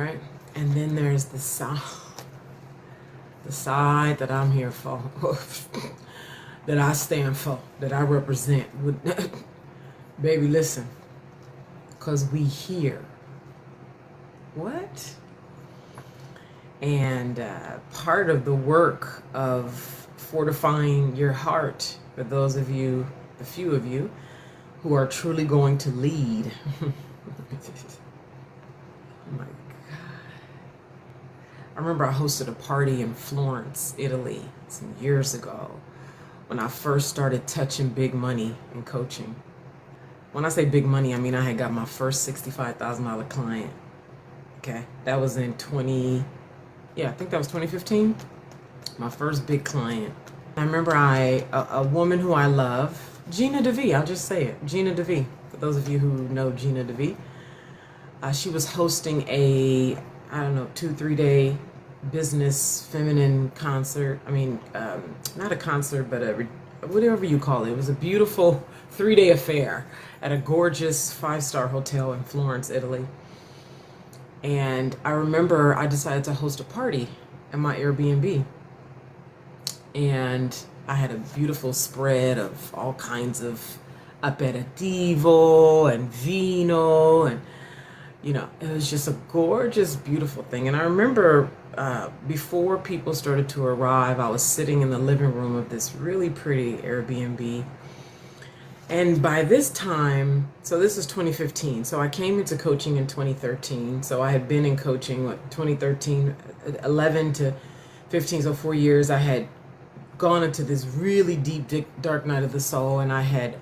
right? And then there's the side that I'm here for, that I stand for, that I represent. Baby, listen, because we here. What? And part of the work of fortifying your heart, for those of you, the few of you, who are truly going to lead. Oh my God. I remember I hosted a party in Florence, Italy, some years ago, when I first started touching big money in coaching. When I say big money, I mean I had got my first $65,000 client. Okay, that was in I think that was 2015. My first big client. I remember a woman who I love, Gina DeVee, I'll just say it, Gina DeVee. For those of you who know Gina DeVee, she was hosting a, 2-3 day business feminine concert. I mean, not a concert, but whatever you call it. It was a beautiful 3-day affair at a gorgeous 5-star hotel in Florence, Italy. And I remember I decided to host a party at my Airbnb. And I had a beautiful spread of all kinds of aperitivo and vino, and it was just a gorgeous, beautiful thing. And I remember before people started to arrive, I was sitting in the living room of this really pretty Airbnb. And by this time, so this is 2015, so I came into coaching in 2013. So I had been in coaching, 2013, 11 to 15, so 4 years. I had gone into this really deep, dark night of the soul, and I had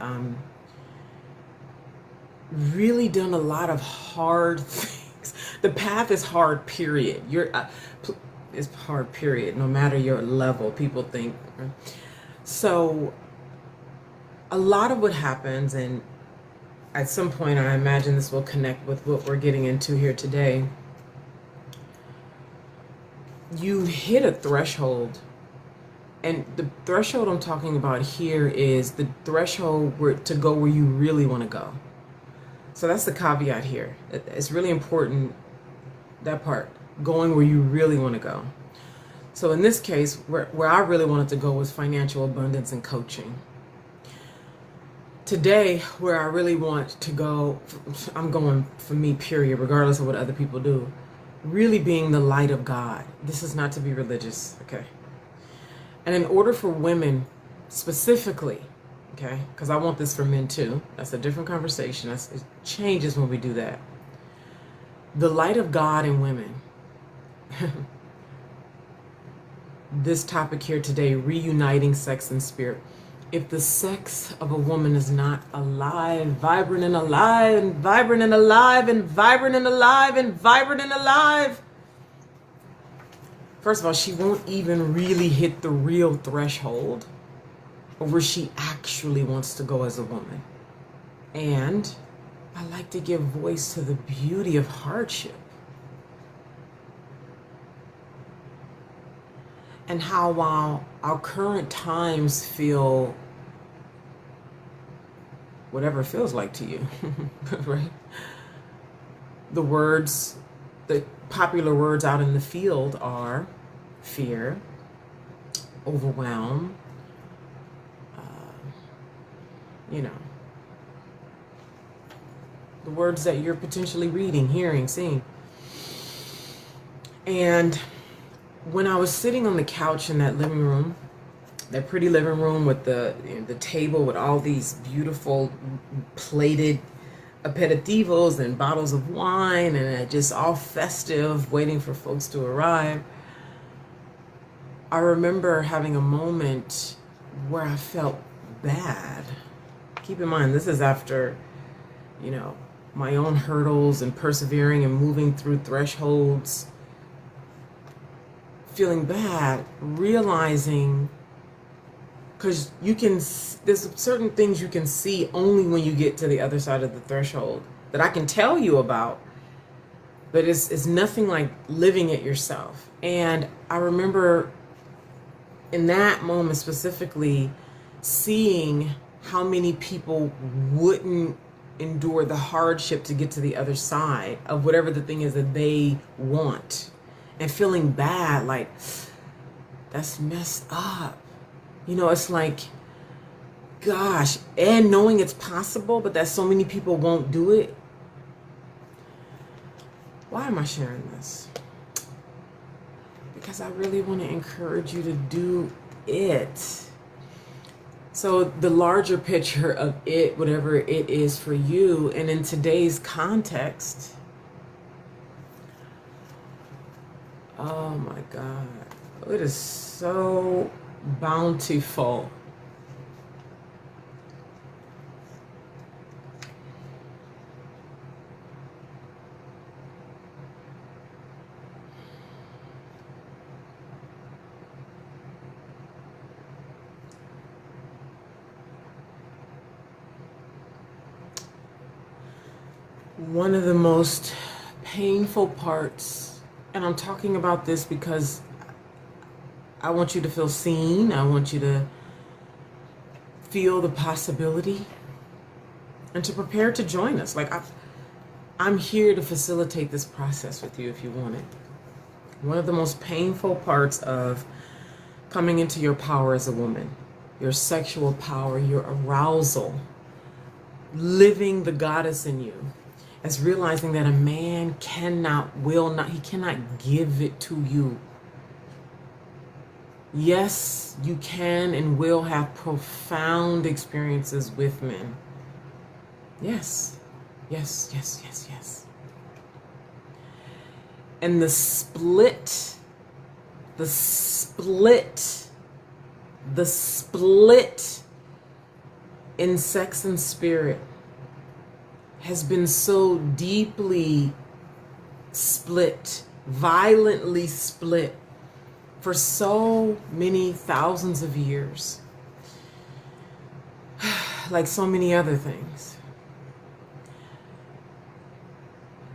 really done a lot of hard things. The path is hard, period. It's hard, period, no matter your level, people think. So a lot of what happens, and at some point I imagine this will connect with what we're getting into here today, you hit a threshold. And the threshold I'm talking about here is the threshold to go where you really want to go. So that's the caveat here. It's really important, that part, going where you really want to go. So in this case, where I really wanted to go was financial abundance and coaching. Today, where I really want to go, I'm going for me, period, regardless of what other people do, really being the light of God. This is not to be religious, okay? And in order for women specifically, okay, because I want this for men too, that's a different conversation. It changes when we do that. The light of God in women. This topic here today, reuniting sex and spirit. If the sex of a woman is not alive, vibrant and alive, and vibrant and alive, and vibrant and alive, and vibrant and alive, first of all, she won't even really hit the real threshold of where she actually wants to go as a woman. And I like to give voice to the beauty of hardship. And how while our current times feel whatever it feels like to you, right? The popular words out in the field are fear, overwhelm, the words that you're potentially reading, hearing, seeing. And when I was sitting on the couch in that living room, that pretty living room with the table with all these beautiful plated aperitivos and bottles of wine, and just all festive, waiting for folks to arrive, I remember having a moment where I felt bad. Keep in mind, this is after, my own hurdles and persevering and moving through thresholds, feeling bad, realizing, because there's certain things you can see only when you get to the other side of the threshold that I can tell you about, but it's nothing like living it yourself. And I remember in that moment specifically seeing how many people wouldn't endure the hardship to get to the other side of whatever the thing is that they want, and feeling bad, like, that's messed up. You know, it's like, gosh, and knowing it's possible, but that so many people won't do it. Why am I sharing this? Because I really want to encourage you to do it. So the larger picture of it, whatever it is for you, and in today's context, oh my God, it is so bountiful. One of the most painful parts, and I'm talking about this because I want you to feel seen. I want you to feel the possibility and to prepare to join us. Like, I'm here to facilitate this process with you if you want it. One of the most painful parts of coming into your power as a woman, your sexual power, your arousal, living the goddess in you, as realizing that a man he cannot give it to you. Yes, you can and will have profound experiences with men. Yes, yes, yes, yes, yes. And the split in sex and spirit has been so deeply split, violently split, for so many thousands of years, like so many other things,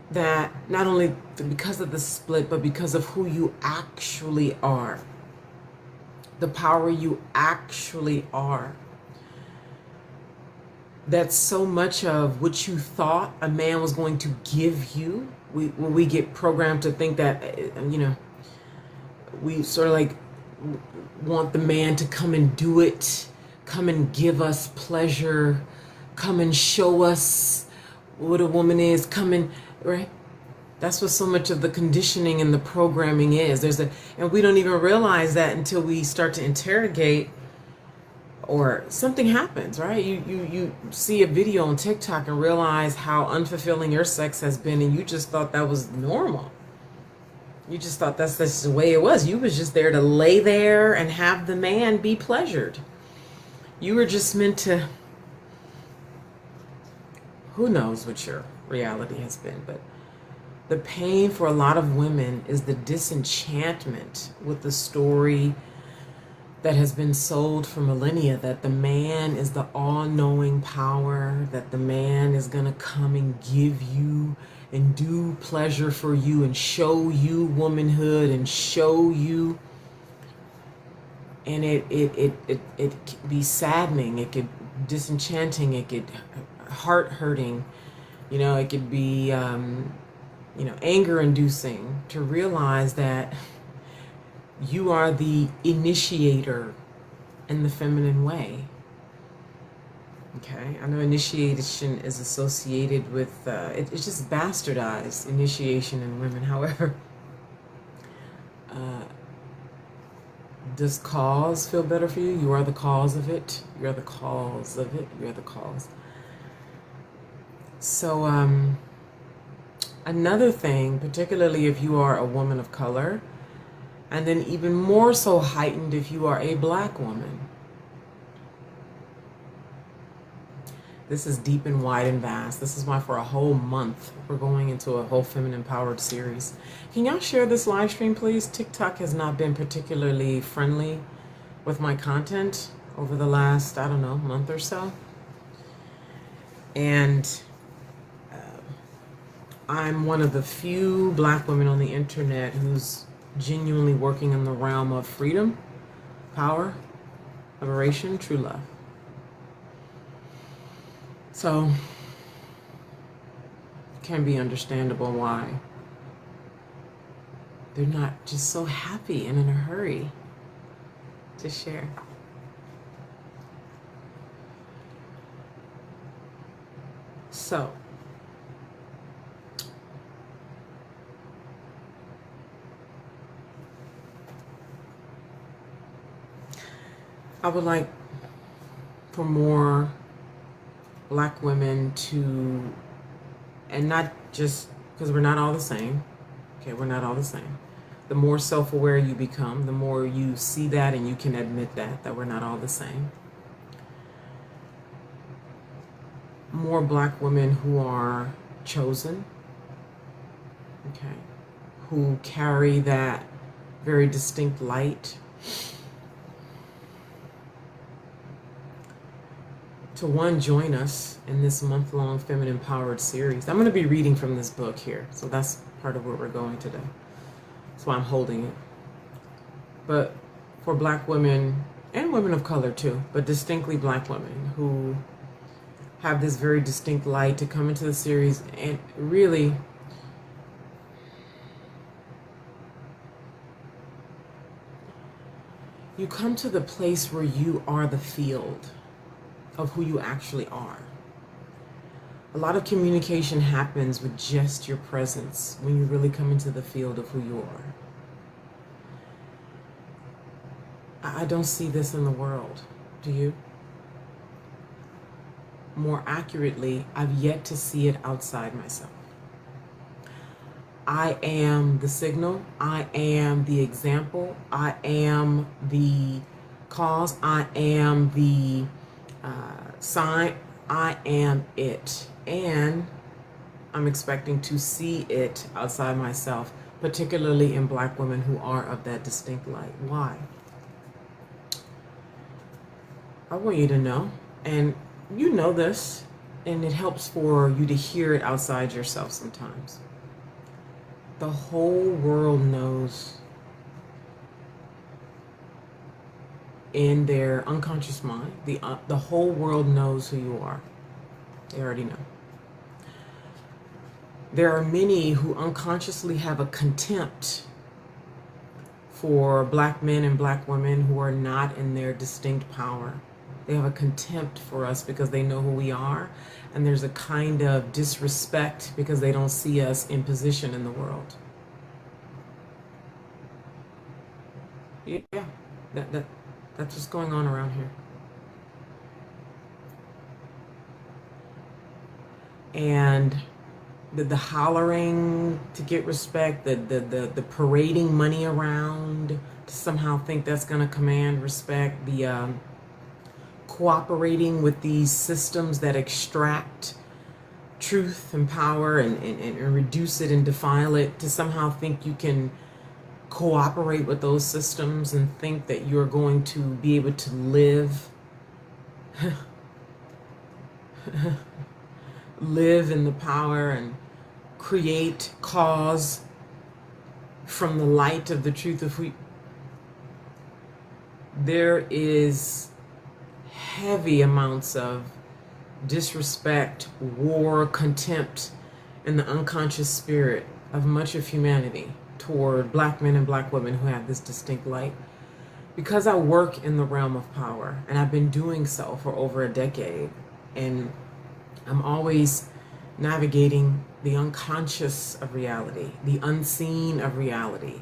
that not only because of the split, but because of who you actually are, the power you actually are, that so much of what you thought a man was going to give you, we get programmed to think that, you know, we sort of like want the man to come and do it, come and give us pleasure, come and show us what a woman is, come and, right? That's what so much of the conditioning and the programming is. And we don't even realize that until we start to interrogate, or something happens, right? You see a video on TikTok and realize how unfulfilling your sex has been, and you just thought that was normal. You just thought that's the way it was. You was just there to lay there and have the man be pleasured. You were just meant to, who knows what your reality has been, but the pain for a lot of women is the disenchantment with the story that has been sold for millennia, that the man is the all-knowing power, that the man is gonna come and give you and do pleasure for you and show you womanhood and show you. And it could be saddening, it could disenchanting, it could heart hurting, you know, it could be you know, anger inducing to realize that you are the initiator in the feminine way. Okay, I know initiation is associated with, it's just bastardized initiation in women. However, does cause feel better for you? You are the cause of it. You are the cause of it. You are the cause. So, another thing, particularly if you are a woman of color, and then even more so heightened if you are a black woman. This is deep and wide and vast. This is why for a whole month, we're going into a whole feminine powered series. Can y'all share this live stream, please? TikTok has not been particularly friendly with my content over the last, I don't know, month or so. And I'm one of the few black women on the internet who's genuinely working in the realm of freedom, power, liberation, true love. So can be understandable why they're not just so happy and in a hurry to share. So, I would like for more Black women to, and not just because we're not all the same, okay, we're not all the same. The more self-aware you become, the more you see that and you can admit that we're not all the same. More Black women who are chosen, okay, who carry that very distinct light, to one, join us in this month-long Feminine Powered series. I'm going to be reading from this book here, so that's part of where we're going today. That's why I'm holding it. But for Black women, and women of color too, but distinctly Black women who have this very distinct light, to come into the series and really you come to the place where you are the field of who you actually are. A lot of communication happens with just your presence when you really come into the field of who you are. I don't see this in the world. Do you? More accurately, I've yet to see it outside myself. I am the signal. I am the example. I am the cause. I am the sign. I am it. And I'm expecting to see it outside myself, particularly in Black women who are of that distinct light. Why? I want you to know, and you know this, and it helps for you to hear it outside yourself sometimes. The whole world knows in their unconscious mind, the whole world knows who you are. They already know. There are many who unconsciously have a contempt for Black men and Black women who are not in their distinct power. They have a contempt for us because they know who we are, and there's a kind of disrespect because they don't see us in position in the world. Yeah, that's what's going on around here. And the hollering to get respect, the parading money around to somehow think that's going to command respect, the cooperating with these systems that extract truth and power and reduce it and defile it, to somehow think you can cooperate with those systems and think that you're going to be able to live live in the power and create cause from the light of the truth of who there is heavy amounts of disrespect, war, contempt in the unconscious spirit of much of humanity toward Black men and Black women who have this distinct light. Because I work in the realm of power, and I've been doing so for over a decade, and I'm always navigating the unconscious of reality, the unseen of reality.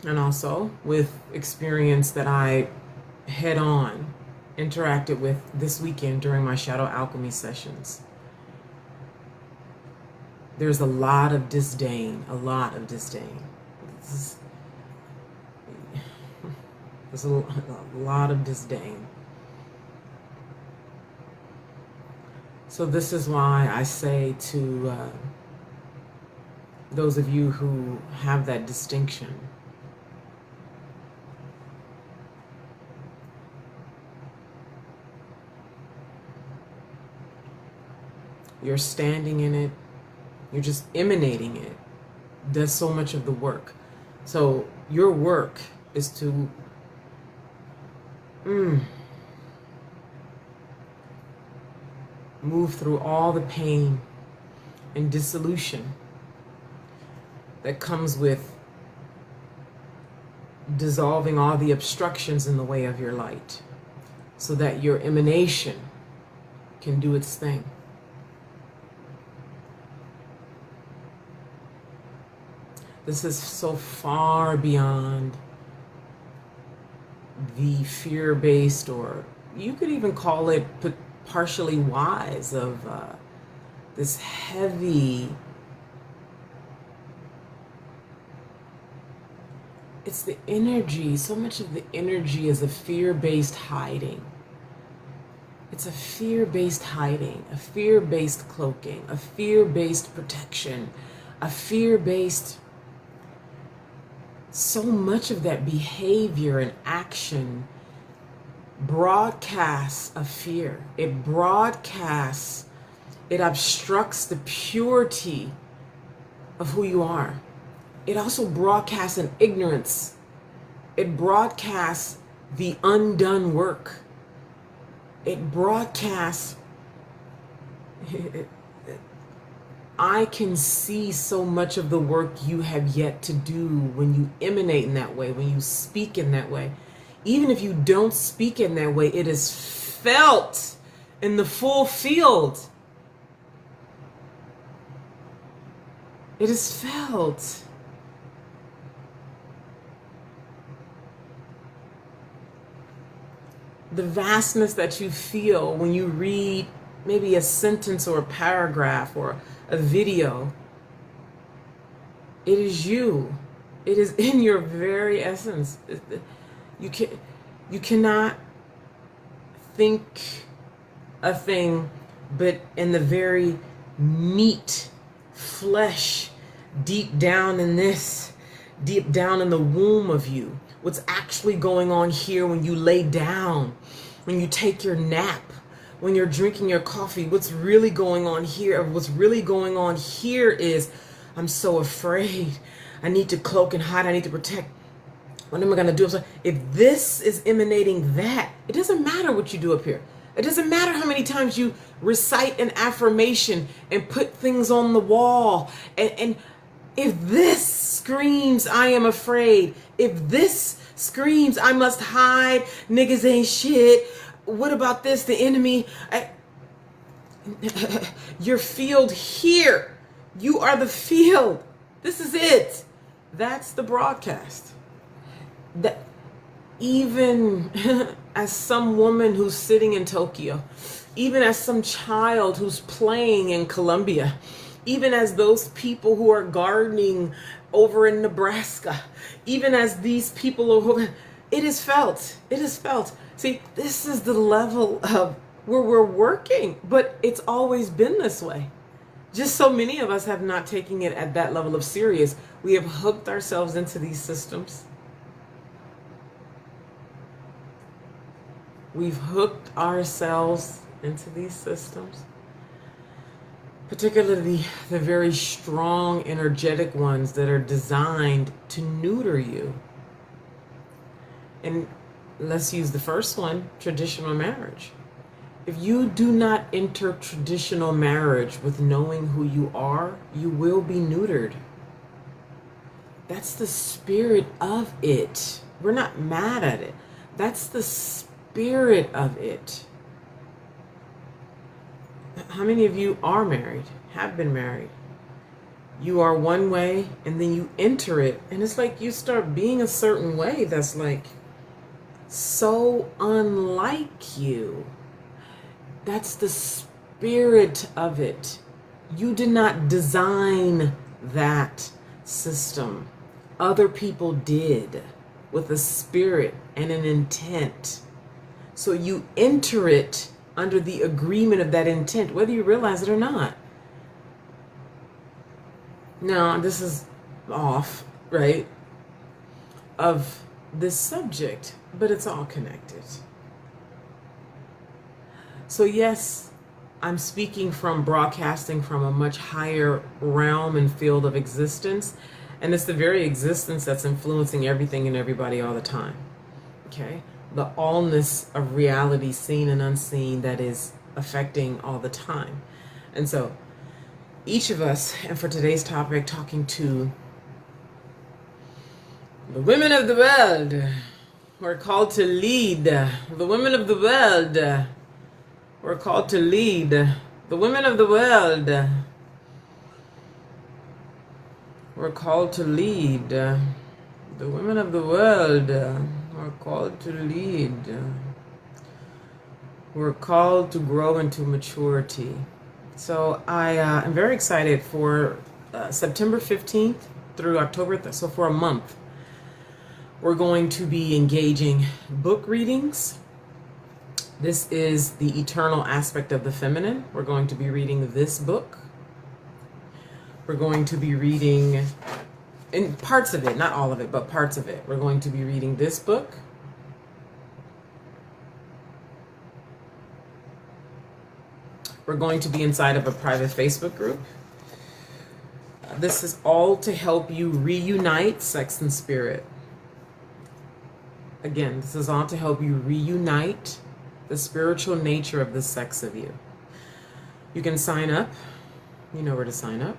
And also with experience that I head on interacted with this weekend during my shadow alchemy sessions. There's a lot of disdain, There's a lot of disdain. So this is why I say to those of you who have that distinction, you're standing in it, you're just emanating it, does so much of the work. So your work is to move through all the pain and dissolution that comes with dissolving all the obstructions in the way of your light, so that your emanation can do its thing. This is so far beyond the fear-based, or you could even call it partially wise, of this heavy, it's the energy. So much of the energy is a fear-based hiding. It's a fear-based hiding, a fear-based cloaking, a fear-based protection, a fear-based, so much of that behavior and action broadcasts a fear. It broadcasts, it obstructs the purity of who you are. It also broadcasts an ignorance. It broadcasts the undone work. It broadcasts, I can see so much of the work you have yet to do when you emanate in that way, when you speak in that way. Even if you don't speak in that way, it is felt in the full field. It is felt. The vastness that you feel when you read maybe a sentence or a paragraph or a video, it is you. It is in your very essence. You cannot think a thing, but in the very meat, flesh, deep down in this, deep down in the womb of you, what's actually going on here when you lay down, when you take your nap, when you're drinking your coffee, what's really going on here, what's really going on here is, I'm so afraid. I need to cloak and hide. I need to protect. What am I going to do? If this is emanating that, it doesn't matter what you do up here. It doesn't matter how many times you recite an affirmation and put things on the wall. And if this screams, I am afraid. If this screams, I must hide. Niggas ain't shit. What about this? The enemy. Your field here. You are the field. This is it. That's the broadcast. That even as some woman who's sitting in Tokyo, even as some child who's playing in Colombia, even as those people who are gardening over in Nebraska, even as these people who, it is felt. It is felt. See, this is the level of where we're working, but it's always been this way. Just so many of us have not taken it at that level of serious. We have hooked ourselves into these systems. We've hooked ourselves into these systems, particularly the very strong, energetic ones that are designed to neuter you. And let's use the first one, traditional marriage. If you do not enter traditional marriage with knowing who you are, you will be neutered. That's the spirit of it. We're not mad at it. That's the spirit of it. How many of you are married, have been married? You are one way and then you enter it and it's like you start being a certain way that's like so unlike you. That's the spirit of it. You did not design that system. Other people did with a spirit and an intent. So you enter it under the agreement of that intent, whether you realize it or not. Now, this is off, right, of this subject, but it's all connected. So yes, I'm speaking from broadcasting from a much higher realm and field of existence. And it's the very existence that's influencing everything and everybody all the time. Okay? The allness of reality, seen and unseen, that is affecting all the time. And so each of us, and for today's topic, talking to the women of the world who are called to lead. The women of the world who are called to lead. The women of the world who are called to lead. The women of the world who are called to lead. Who are called to grow into maturity. So I am very excited for September 15th through October, so for a month. We're going to be engaging book readings. This is the eternal aspect of the feminine. We're going to be reading this book. We're going to be reading, in parts of it, not all of it, but parts of it. We're going to be reading this book. We're going to be inside of a private Facebook group. This is all to help you reunite sex and spirit. Again, this is all to help you reunite the spiritual nature of the sex of you. You can sign up. You know where to sign up.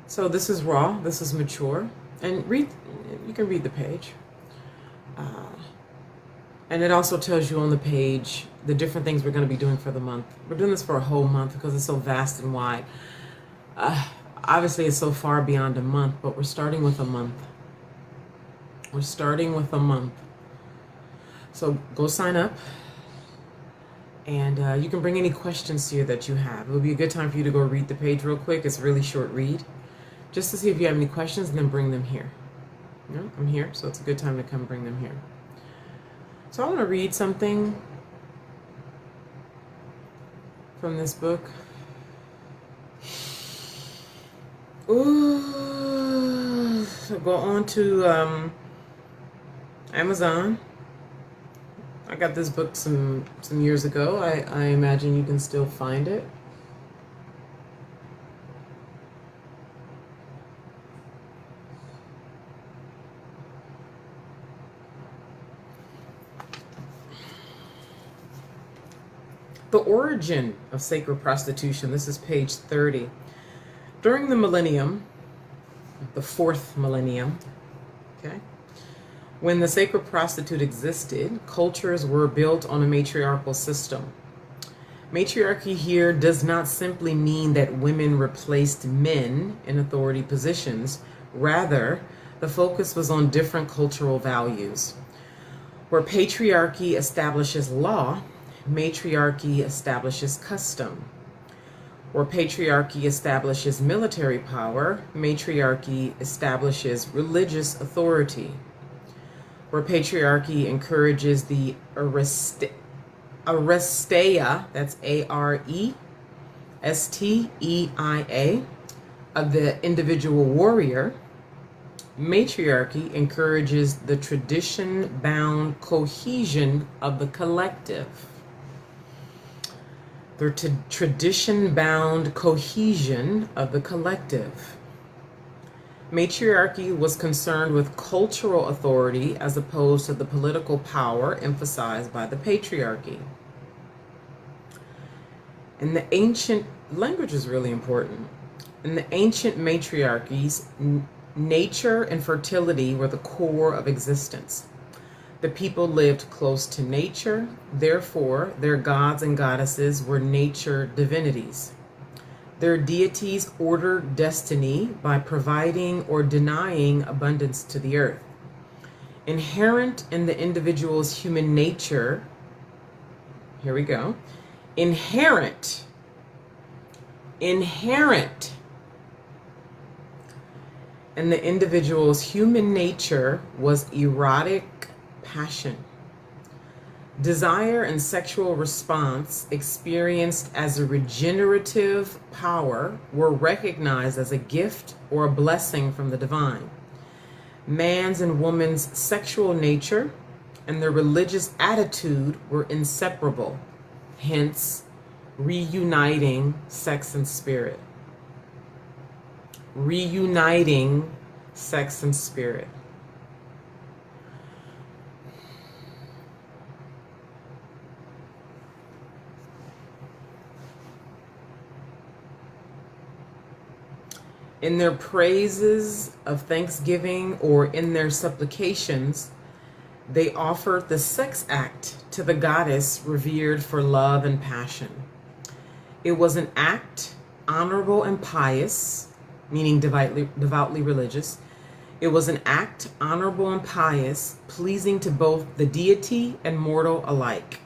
So this is raw. This is mature. And you can read the page. And it also tells you on the page the different things we're going to be doing for the month. We're doing this for a whole month because it's so vast and wide. Obviously, it's so far beyond a month, but we're starting with a month. We're starting with a month. So go sign up. And you can bring any questions here that you have. It would be a good time for you to go read the page real quick. It's a really short read. Just to see if you have any questions, and then bring them here. You know, I'm here, so it's a good time to come bring them here. So I want to read something from this book. Ooh, so go on to Amazon. I got this book some years ago. I imagine you can still find it. The origin of sacred prostitution. This is page 30. During the millennium, the fourth millennium, okay, when the sacred prostitute existed, cultures were built on a matriarchal system. Matriarchy here does not simply mean that women replaced men in authority positions. Rather, the focus was on different cultural values. Where patriarchy establishes law, matriarchy establishes custom. Where patriarchy establishes military power, matriarchy establishes religious authority. Where patriarchy encourages the arestheia, that's A-R-E-S-T-E-I-A, of the individual warrior, matriarchy encourages the tradition-bound cohesion of the collective. The tradition-bound cohesion of the collective. Matriarchy was concerned with cultural authority as opposed to the political power emphasized by the patriarchy. In the ancient, language is really important. In the ancient matriarchies, nature and fertility were the core of existence. The people lived close to nature, therefore their gods and goddesses were nature divinities. Their deities ordered destiny by providing or denying abundance to the earth. Inherent in the individual's human nature, here we go, inherent in the individual's human nature was erotic passion. Desire and sexual response experienced as a regenerative power were recognized as a gift or a blessing from the divine. Man's and woman's sexual nature and their religious attitude were inseparable, hence reuniting sex and spirit. Reuniting sex and spirit. In their praises of thanksgiving or in their supplications, they offered the sex act to the goddess revered for love and passion. It was an act honorable and pious, meaning devoutly religious. It was an act honorable and pious, pleasing to both the deity and mortal alike.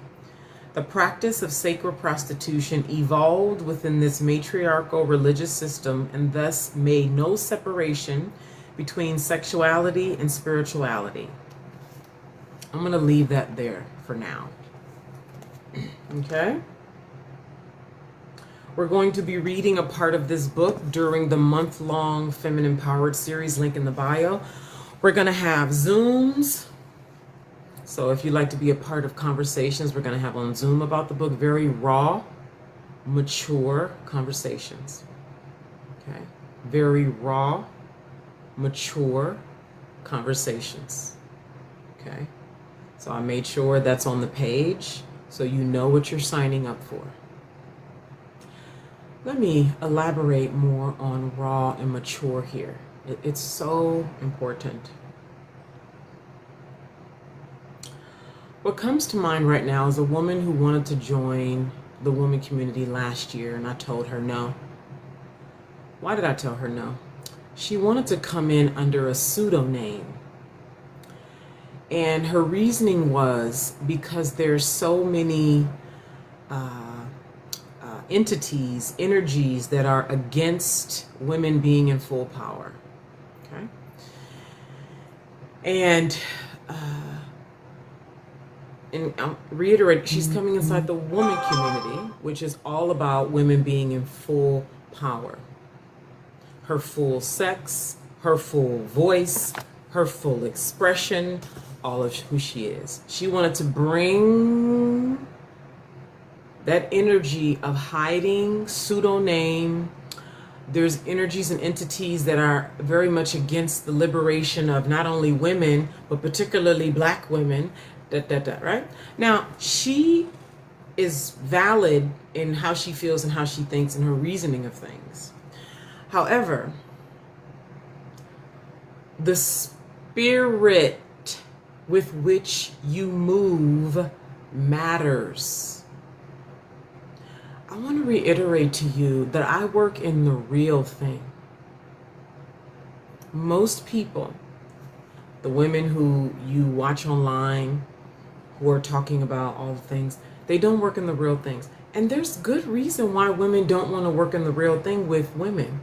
The practice of sacred prostitution evolved within this matriarchal religious system and thus made no separation between sexuality and spirituality. I'm going to leave that there for now. Okay? We're going to be reading a part of this book during the month-long Feminine Powered series, link in the bio. We're going to have Zooms. So if you'd like to be a part of conversations we're going to have on Zoom about the book, very raw, mature conversations. Okay? Very raw, mature conversations. Okay? So I made sure that's on the page so you know what you're signing up for. Let me elaborate more on raw and mature here. It's so important. What comes to mind right now is a woman who wanted to join the woman community last year, and I told her no. Why did I tell her no? She wanted to come in under a pseudonym. And her reasoning was because there's so many entities, energies that are against women being in full power. Okay? And I'm reiterating, she's coming inside the woman community, which is all about women being in full power. Her full sex, her full voice, her full expression, all of who she is. She wanted to bring that energy of hiding, pseudonym. There's energies and entities that are very much against the liberation of not only women, but particularly Black women. Right? Now, she is valid in how she feels and how she thinks and her reasoning of things. However, the spirit with which you move matters. I want to reiterate to you that I work in the real thing. Most people, the women who you watch online, who are talking about all the things, they don't work in the real things. And there's good reason why women don't want to work in the real thing with women.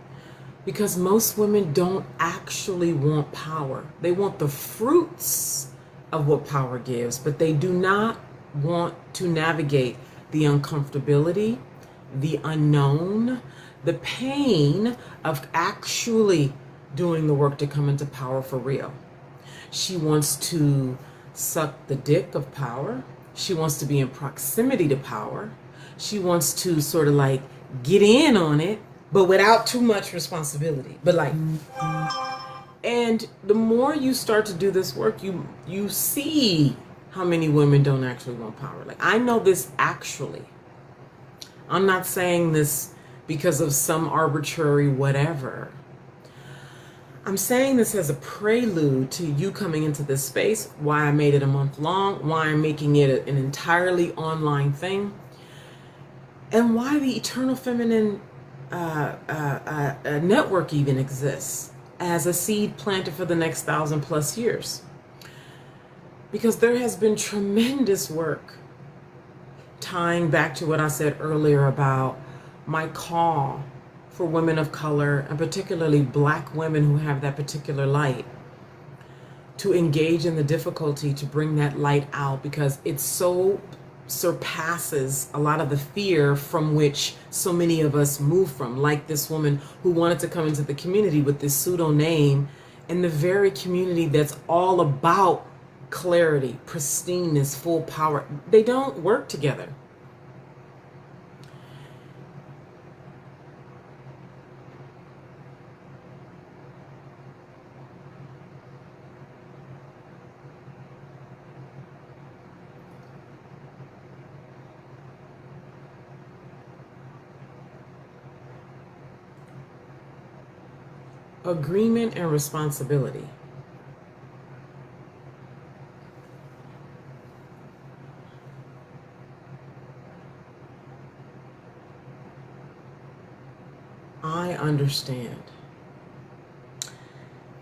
Because most women don't actually want power. They want the fruits of what power gives, but they do not want to navigate the uncomfortability, the unknown, the pain of actually doing the work to come into power for real. She wants to suck the dick of power. She wants to be in proximity to power. She wants to sort of like get in on it, but without too much responsibility. But like, and the more you start to do this work, you see how many women don't actually want power. Like, I know this actually. I'm not saying this because of some arbitrary whatever. I'm saying this as a prelude to you coming into this space, why I made it a month long, why I'm making it an entirely online thing, and why the Eternal Feminine network even exists as a seed planted for the next 1,000+ years. Because there has been tremendous work tying back to what I said earlier about my call for women of color, and particularly Black women who have that particular light, to engage in the difficulty to bring that light out, because it so surpasses a lot of the fear from which so many of us move from. Like this woman who wanted to come into the community with this pseudo name, in the very community that's all about clarity, pristineness, full power. They don't work together. agreement and responsibility. I understand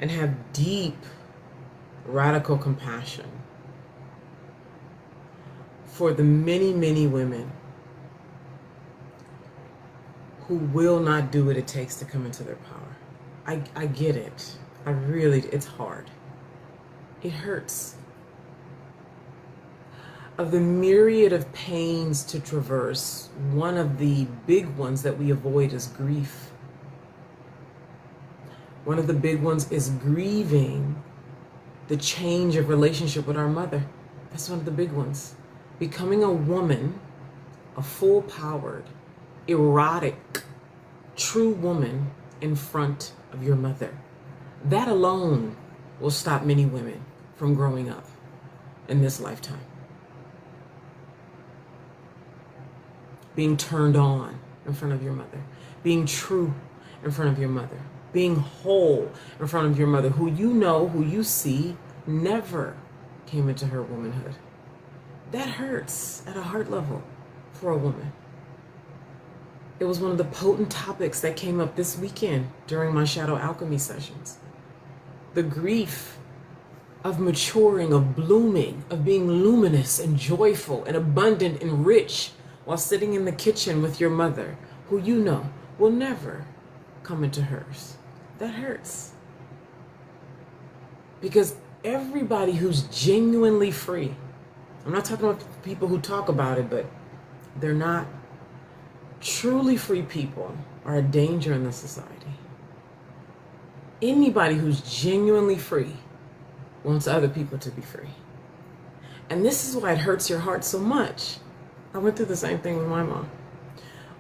and have deep, radical compassion for the many, many women who will not do what it takes to come into their power. I get it. It's hard. It hurts. Of the myriad of pains to traverse, one of the big ones that we avoid is grief. One of the big ones is grieving the change of relationship with our mother. That's one of the big ones. Becoming a woman, a full-powered, erotic, true woman in front of your mother. That alone will stop many women from growing up in this lifetime. Being turned on in front of your mother. Being true in front of your mother. Being whole in front of your mother, who you know, who you see, never came into her womanhood. That hurts at a heart level for a woman. It was one of the potent topics that came up this weekend during my shadow alchemy sessions. The grief of maturing, of blooming, of being luminous and joyful and abundant and rich while sitting in the kitchen with your mother, who you know will never come into hers. That hurts. Because everybody who's genuinely free, I'm not talking about people who talk about it, but they're not truly free people, are a danger in the society. Anybody who's genuinely free wants other people to be free. And this is why it hurts your heart so much. I went through the same thing with my mom.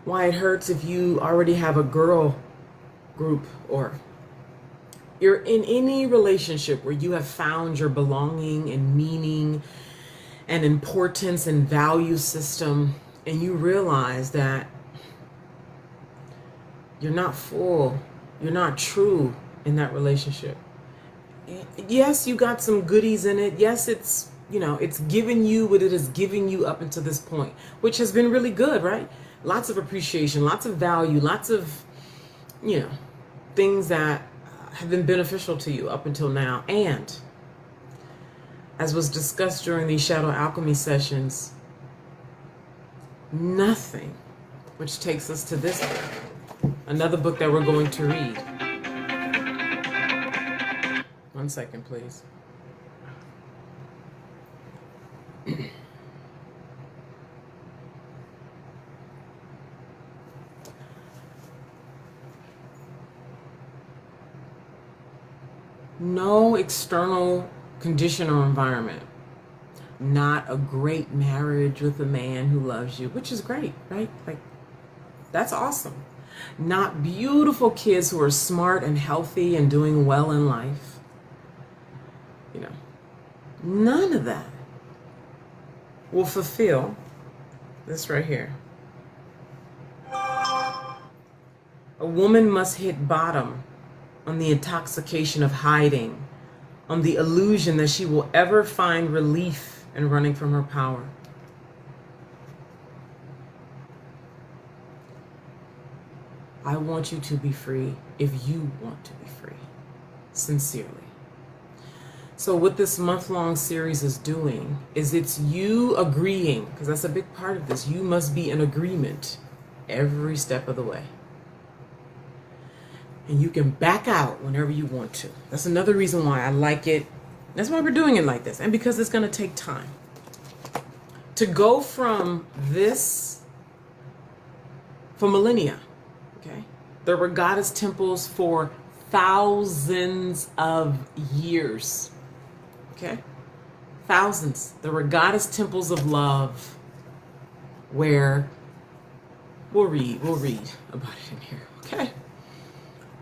Why it hurts if you already have a girl group, or you're in any relationship where you have found your belonging and meaning and importance and value system, and you realize that you're not full, you're not true in that relationship. Yes, you got some goodies in it. Yes, it's, it's giving you what it is giving you up until this point, which has been really good, right? Lots of appreciation, lots of value, lots of, things that have been beneficial to you up until now. And as was discussed during these shadow alchemy sessions, nothing, which takes us to this book, another book that we're going to read. 1 second, please. No external condition or environment. Not a great marriage with a man who loves you, which is great, right? Like, that's awesome. Not beautiful kids who are smart and healthy and doing well in life. None of that will fulfill this right here. A woman must hit bottom on the intoxication of hiding, on the illusion that she will ever find relief in running from her power. I want you to be free if you want to be free, sincerely. So what this month-long series is doing is it's you agreeing, because that's a big part of this. You must be in agreement every step of the way. And you can back out whenever you want to. That's another reason why I like it. That's why we're doing it like this. And because it's going to take time. To go from this, for millennia, okay? There were goddess temples for thousands of years. Okay? Thousands. There were goddess temples of love where, we'll read about it in here, okay?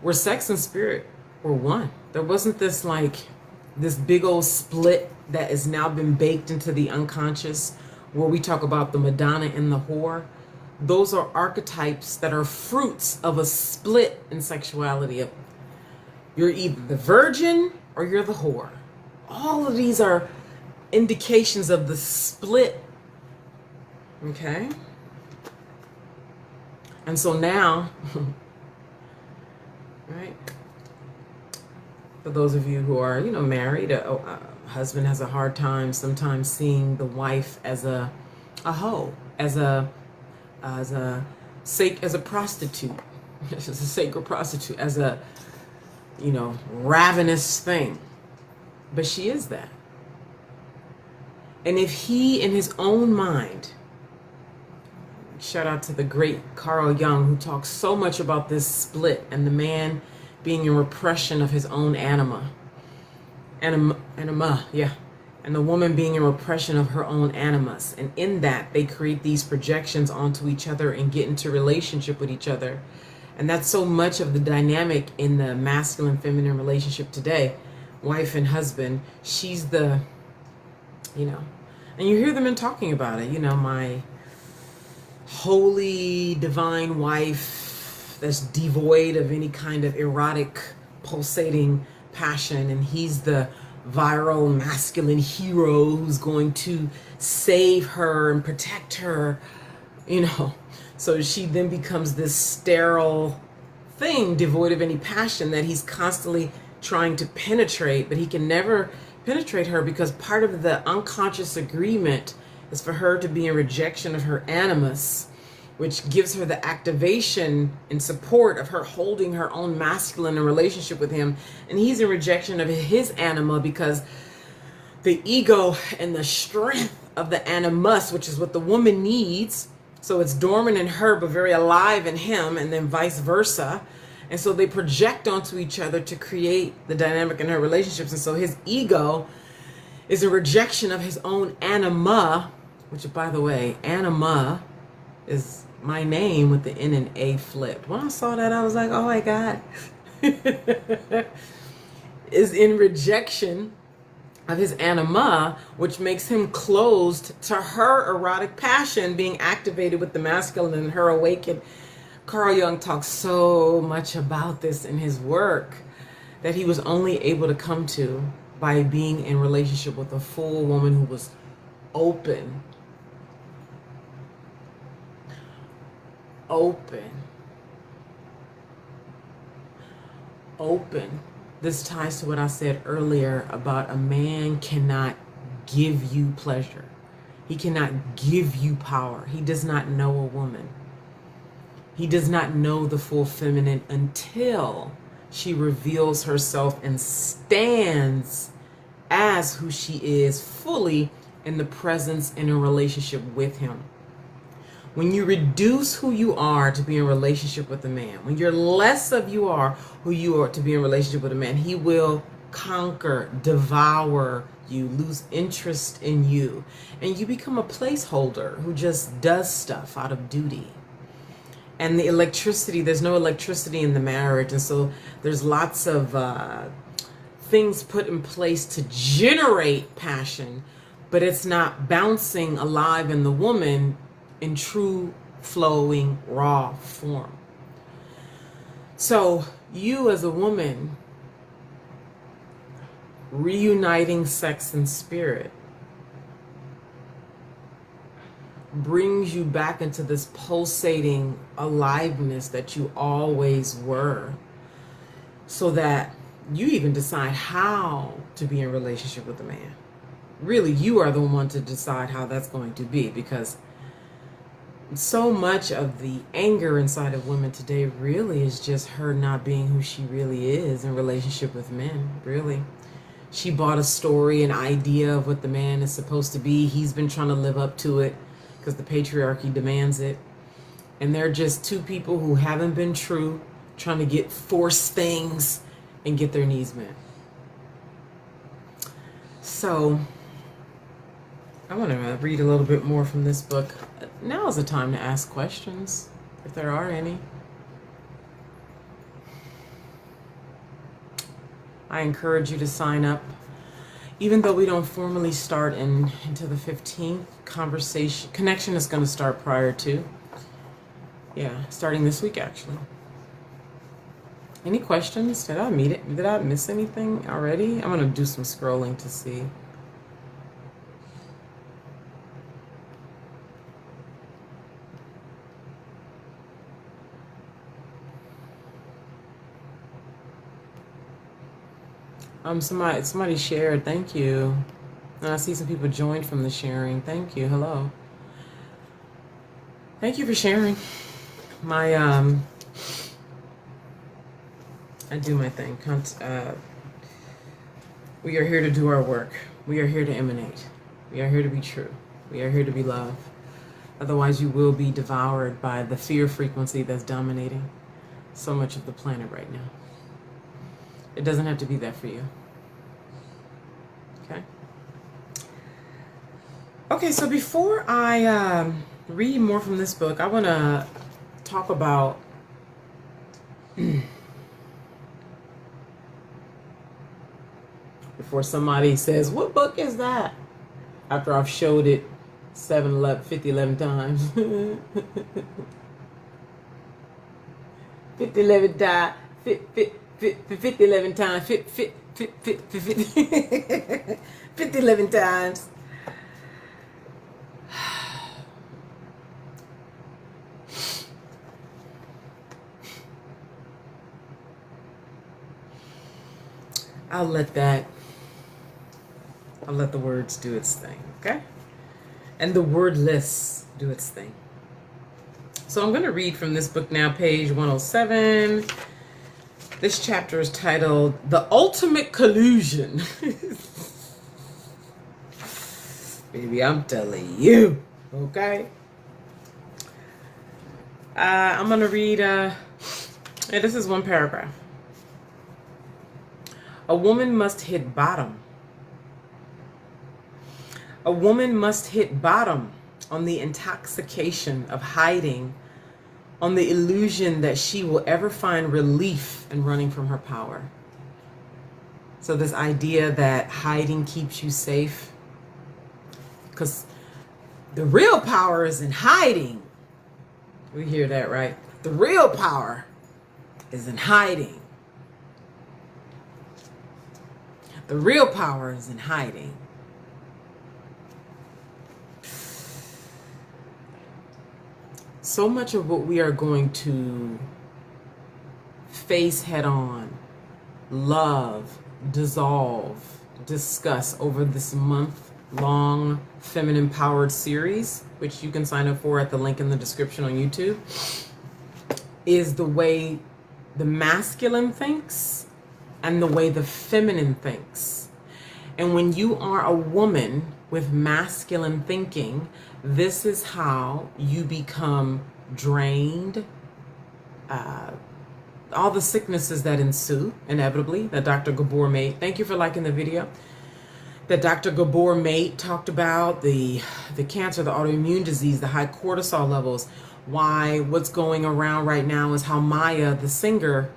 Where sex and spirit were one. There wasn't this big old split that has now been baked into the unconscious, where we talk about the Madonna and the whore. Those are archetypes that are fruits of a split in sexuality. You're either the virgin or you're the whore. All of these are indications of the split. Okay? And so now, right? For those of you who are, married, a husband has a hard time sometimes seeing the wife as a hoe, as a prostitute, as a sacred prostitute, as a, ravenous thing. But she is that. And if he, in his own mind, shout out to the great Carl Jung, who talks so much about this split and the man being in repression of his own anima, and the woman being in repression of her own animus. And in that, they create these projections onto each other and get into relationship with each other. And that's so much of the dynamic in the masculine-feminine relationship today. Wife and husband, she's the, and you hear them in talking about it, my holy, divine wife that's devoid of any kind of erotic, pulsating passion, and he's the virile, masculine hero who's going to save her and protect her, So she then becomes this sterile thing, devoid of any passion, that he's constantly trying to penetrate, but he can never penetrate her because part of the unconscious agreement is for her to be in rejection of her animus, which gives her the activation and support of her holding her own masculine in relationship with him. And he's in rejection of his anima because the ego and the strength of the animus, which is what the woman needs, so it's dormant in her but very alive in him, and then vice versa. And so they project onto each other to create the dynamic in her relationships. And so his ego is a rejection of his own anima, which, by the way, anima is my name with the N and A flipped. When I saw that, I was like, oh my God. Is in rejection of his anima, which makes him closed to her erotic passion being activated with the masculine and her awakened. Carl Jung talks so much about this in his work that he was only able to come to by being in relationship with a full woman who was open. This ties to what I said earlier about a man cannot give you pleasure. He cannot give you power. He does not know a woman. He does not know the full feminine until she reveals herself and stands as who she is fully in the presence in a relationship with him. When you reduce who you are to be in relationship with a man, when you're less of you are who you are to be in relationship with a man, he will conquer, devour you, lose interest in you, and you become a placeholder who just does stuff out of duty. And the electricity, there's no electricity in the marriage, and so there's lots of things put in place to generate passion, but it's not bouncing alive in the woman in true, flowing, raw form. So you as a woman, reuniting sex and spirit brings you back into this pulsating aliveness that you always were, so that you even decide how to be in relationship with a man. Really, you are the one to decide how that's going to be, because so much of the anger inside of women today really is just her not being who she really is in relationship with men, really. She bought a story, an idea of what the man is supposed to be. He's been trying to live up to it because the patriarchy demands it. And they're just two people who haven't been true, trying to force things and get their needs met. So I want to read a little bit more from this book. Now is the time to ask questions, if there are any. I encourage you to sign up. Even though we don't formally start until the 15th, connection is going to start prior to. Yeah, starting this week, actually. Any questions? Did I meet it? Did I miss anything already? I'm gonna do some scrolling to see. Somebody shared. Thank you. And I see some people joined from the sharing. Thank you. Hello. Thank you for sharing. I do my thing. We are here to do our work. We are here to emanate. We are here to be true. We are here to be love. Otherwise, you will be devoured by the fear frequency that's dominating so much of the planet right now. It doesn't have to be that for you. Okay? Okay, so before I read more from this book, I want to talk about before somebody says, what book is that? After I've showed it 50, 11 times. 50, 11 times. 50, 11 times. 50, 11 times. I'll let the words do its thing, okay? And the wordless do its thing. So I'm going to read from this book now, page 107. This chapter is titled The Ultimate Collusion. Baby, I'm telling you, okay? I'm going to read, this is one paragraph. A woman must hit bottom. A woman must hit bottom on the intoxication of hiding, on the illusion that she will ever find relief in running from her power. So this idea that hiding keeps you safe, because the real power is in hiding. We hear that, right? The real power is in hiding. The real power is in hiding. So much of what we are going to face head on, love, dissolve, discuss over this month-long Feminine Powered series, which you can sign up for at the link in the description on YouTube, is the way the masculine thinks and the way the feminine thinks. And when you are a woman with masculine thinking, this is how you become drained. All the sicknesses that ensue, inevitably, that Dr. Gabor Mate, thank you for liking the video, that Dr. Gabor Mate talked about, the cancer, the autoimmune disease, the high cortisol levels, why what's going around right now is how Maya, the singer,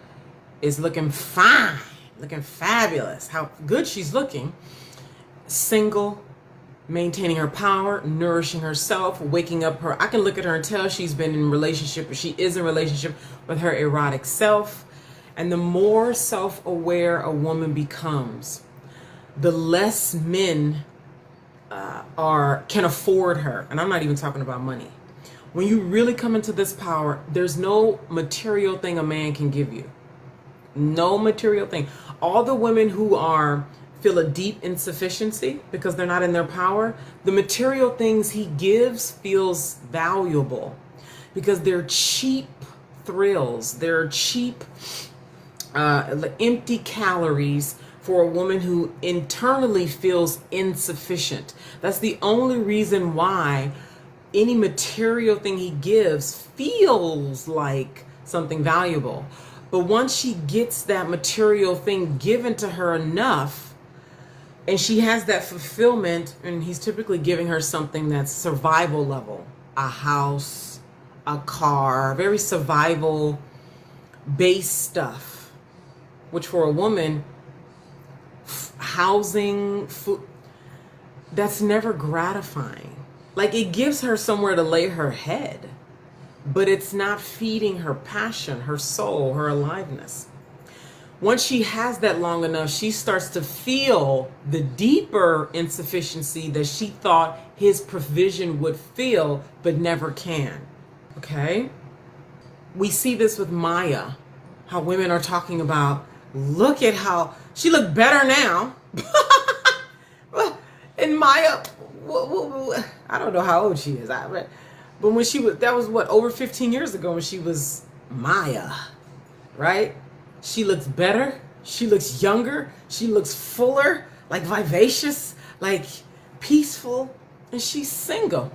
is looking fine, looking fabulous, how good she's looking, single, maintaining her power, nourishing herself, waking up her. I can look at her and tell she's been in relationship, or she is in relationship with her erotic self. And the more self-aware a woman becomes, the less men can afford her. And I'm not even talking about money. When you really come into this power, there's no material thing a man can give you. No material thing. All the women who feel a deep insufficiency because they're not in their power, the material things he gives feels valuable because they're cheap thrills. They're cheap, empty calories for a woman who internally feels insufficient. That's the only reason why any material thing he gives feels like something valuable. But once she gets that material thing given to her enough, and she has that fulfillment, and he's typically giving her something that's survival level, a house, a car, very survival based stuff, which for a woman, housing, food, that's never gratifying. Like, it gives her somewhere to lay her head, but it's not feeding her passion, her soul, her aliveness. Once she has that long enough, she starts to feel the deeper insufficiency that she thought his provision would fill, but never can. Okay? We see this with Maya, how women are talking about, look at how she looked better now. And Maya, I don't know how old she is, but when she was, that was what, over 15 years ago when she was Maya, right? She looks better. She looks younger. She looks fuller, like vivacious, like peaceful. And she's single.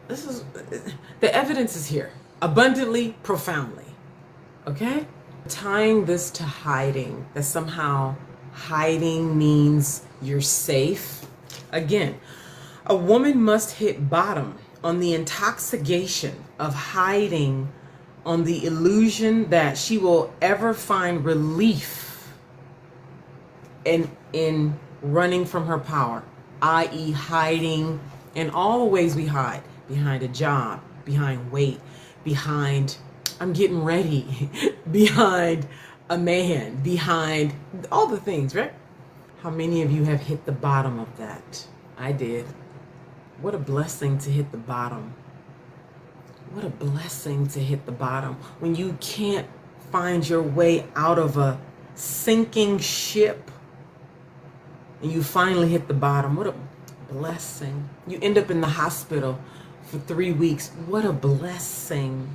The evidence is here. Abundantly, profoundly. Okay? Tying this to hiding, that somehow hiding means you're safe. Again, a woman must hit bottom on the intoxication of hiding, on the illusion that she will ever find relief in running from her power, i.e. hiding in all the ways we hide, behind a job, behind weight, behind I'm getting ready, behind a man, behind all the things, right? How many of you have hit the bottom of that? I did. What a blessing to hit the bottom. What a blessing to hit the bottom when you can't find your way out of a sinking ship and you finally hit the bottom. What a blessing. You end up in the hospital for 3 weeks. What a blessing.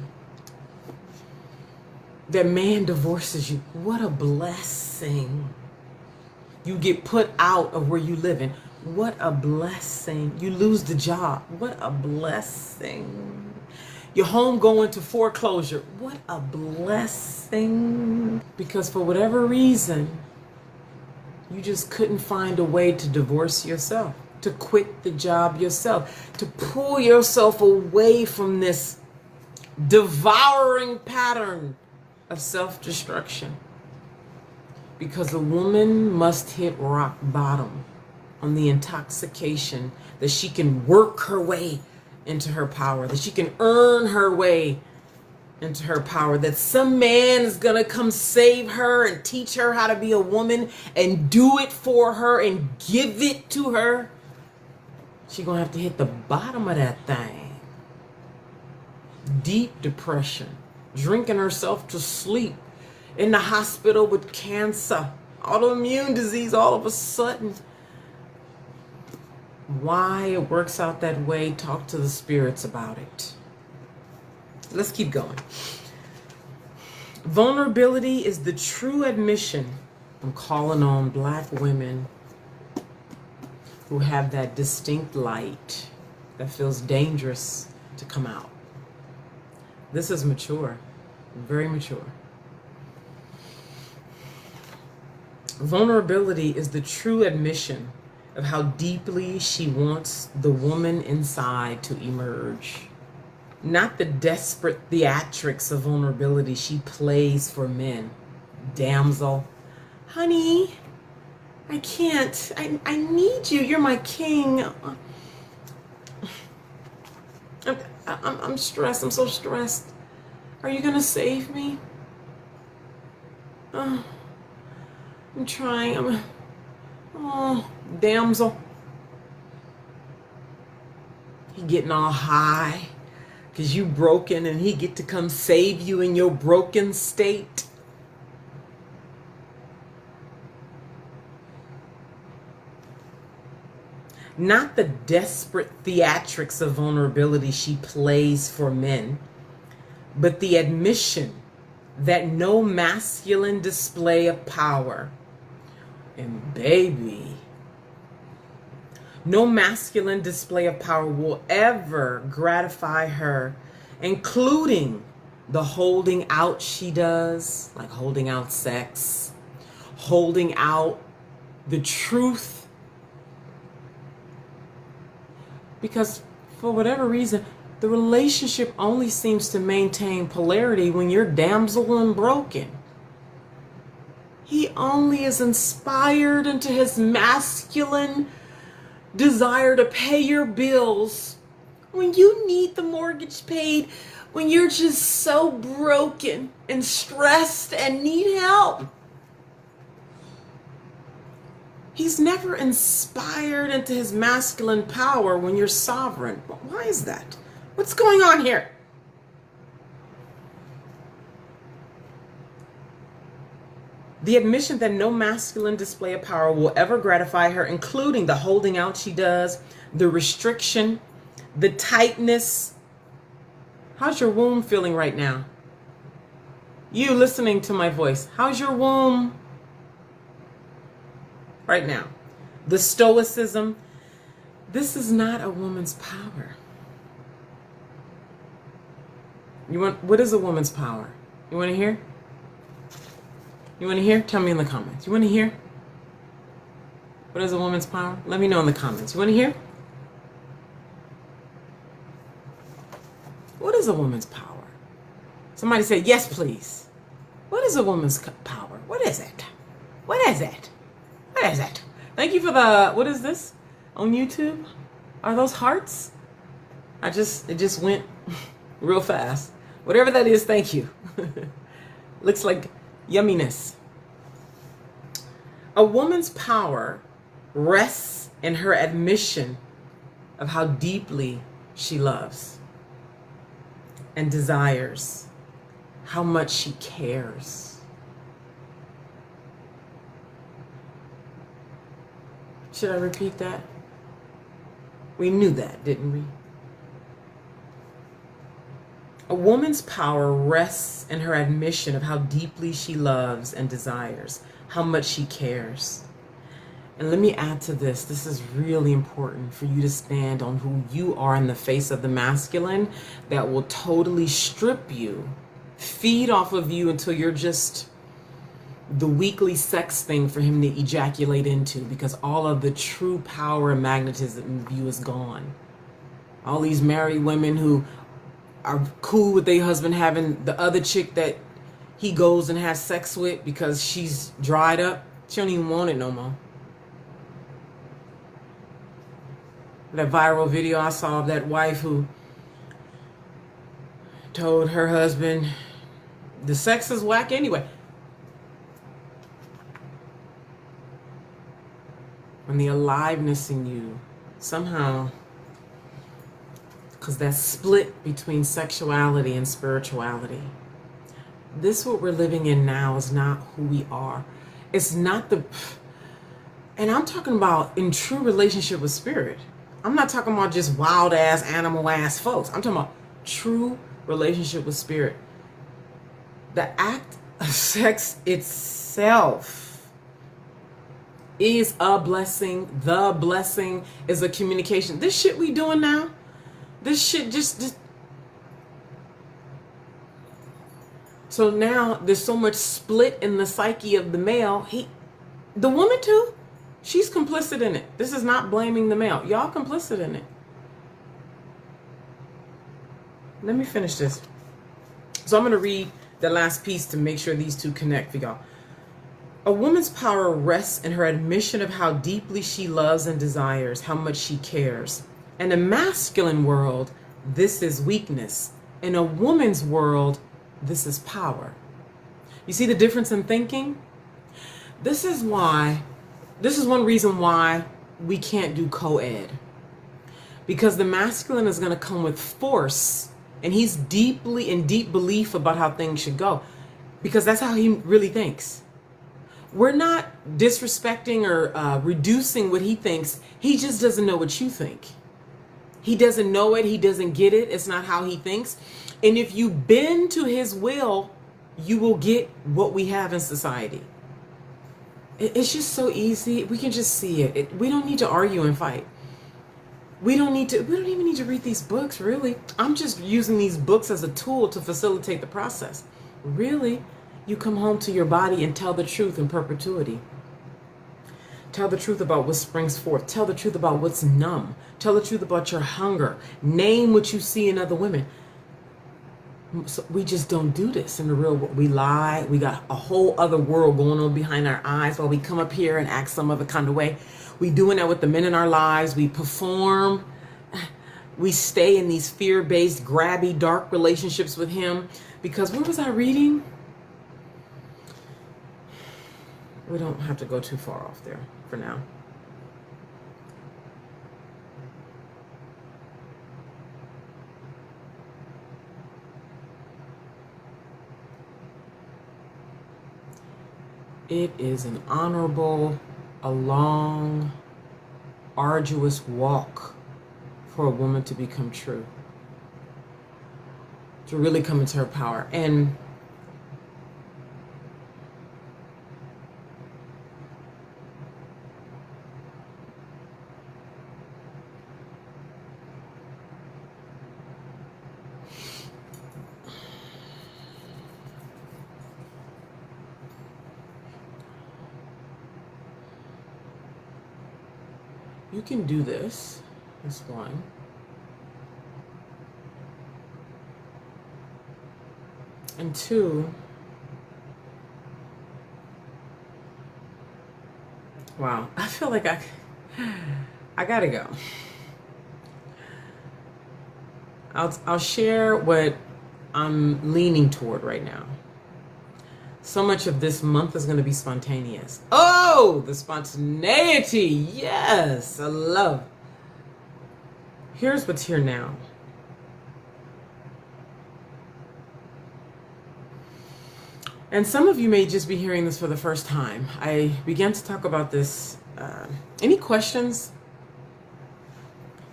That man divorces you. What a blessing. You get put out of where you live in. What a blessing. You lose the job. What a blessing. Your home going to foreclosure. What a blessing. Because for whatever reason, you just couldn't find a way to divorce yourself, to quit the job yourself, to pull yourself away from this devouring pattern of self-destruction. Because a woman must hit rock bottom on the intoxication that she can work her way into her power, that she can earn her way into her power, that some man is gonna come save her and teach her how to be a woman and do it for her and give it to her. She's gonna have to hit the bottom of that thing. Deep depression, drinking herself to sleep, in the hospital with cancer, autoimmune disease all of a sudden. Why it works out that way, talk to the spirits about it. Let's keep going. Vulnerability is the true admission. I'm calling on Black women who have that distinct light that feels dangerous to come out. This is mature, very mature. Vulnerability is the true admission of how deeply she wants the woman inside to emerge. Not the desperate theatrics of vulnerability she plays for men. Damsel, honey, I can't. I need you. You're my king. I'm stressed. I'm so stressed. Are you gonna save me? I'm trying. Oh, damsel. He getting all high because you broken and he get to come save you in your broken state. Not the desperate theatrics of vulnerability she plays for men, but the admission that no masculine display of power, and baby, no masculine display of power will ever gratify her, including the holding out she does, like holding out sex, holding out the truth. Because for whatever reason, the relationship only seems to maintain polarity when you're damsel and broken. He only is inspired into his masculine desire to pay your bills when you need the mortgage paid, when you're just so broken and stressed and need help. He's never inspired into his masculine power when you're sovereign. Why is that? What's going on here? The admission that no masculine display of power will ever gratify her, including the holding out she does, the restriction, the tightness. How's your womb feeling right now? You listening to my voice, how's your womb right now? The stoicism. This is not a woman's power. What is a woman's power? You want to hear? You want to hear? Tell me in the comments. You want to hear? What is a woman's power? Let me know in the comments. You want to hear? What is a woman's power? Somebody say, yes, please. What is a woman's power? What is it? What is it? What is it? Thank you for the, what is this on YouTube? Are those hearts? It just went real fast. Whatever that is, thank you. Looks like yumminess. A woman's power rests in her admission of how deeply she loves and desires, how much she cares. Should I repeat that? We knew that, didn't we? A woman's power rests in her admission of how deeply she loves and desires, how much she cares. And let me add to this. This is really important for you to stand on who you are in the face of the masculine that will totally strip you, feed off of you until you're just the weekly sex thing for him to ejaculate into, because all of the true power and magnetism of you is gone. All these married women who are cool with their husband having the other chick that he goes and has sex with because she's dried up. She don't even want it no more. That viral video I saw of that wife who told her husband, the sex is whack anyway. When the aliveness in you somehow, because that split between sexuality and spirituality, this what we're living in now is not who we are. It's not the, and I'm talking about in true relationship with spirit. I'm not talking about just wild ass, animal ass folks. I'm talking about true relationship with spirit. The act of sex itself is a blessing. The blessing is a communication. This shit we doing now, this shit just so now there's so much split in the psyche of the male. The woman too, she's complicit in it. This is not blaming the male. Y'all complicit in it. Let me finish this. So I'm going to read the last piece to make sure these two connect for y'all. A woman's power rests in her admission of how deeply she loves and desires, how much she cares. In a masculine world, this is weakness. In a woman's world, this is power. You see the difference in thinking? This is one reason why we can't do co-ed. Because the masculine is going to come with force, and he's deeply in deep belief about how things should go. Because that's how he really thinks. We're not disrespecting or reducing what he thinks. He just doesn't know what you think. He doesn't know it. He doesn't get it. It's not how he thinks. And if you bend to his will, you will get what we have in society. It's just so easy. We can just see it. We don't need to argue and fight. We don't even need to read these books, really. I'm just using these books as a tool to facilitate the process. Really, you come home to your body and tell the truth in perpetuity. Tell the truth about what springs forth. Tell the truth about what's numb. Tell the truth about your hunger. Name what you see in other women. So we just don't do this in the real world. We lie. We got a whole other world going on behind our eyes while we come up here and act some other kind of way. We doing that with the men in our lives. We perform. We stay in these fear-based, grabby, dark relationships with him. Because what was I reading? We don't have to go too far off there for now. It is an honorable, a long, arduous walk for a woman to become true, to really come into her power. And you can do this. That's one. And two, wow, I feel like I gotta go. I'll share what I'm leaning toward right now. So much of this month is going to be spontaneous. Oh, the spontaneity. Yes, I love. Here's what's here now. And some of you may just be hearing this for the first time. I began to talk about this. Any questions?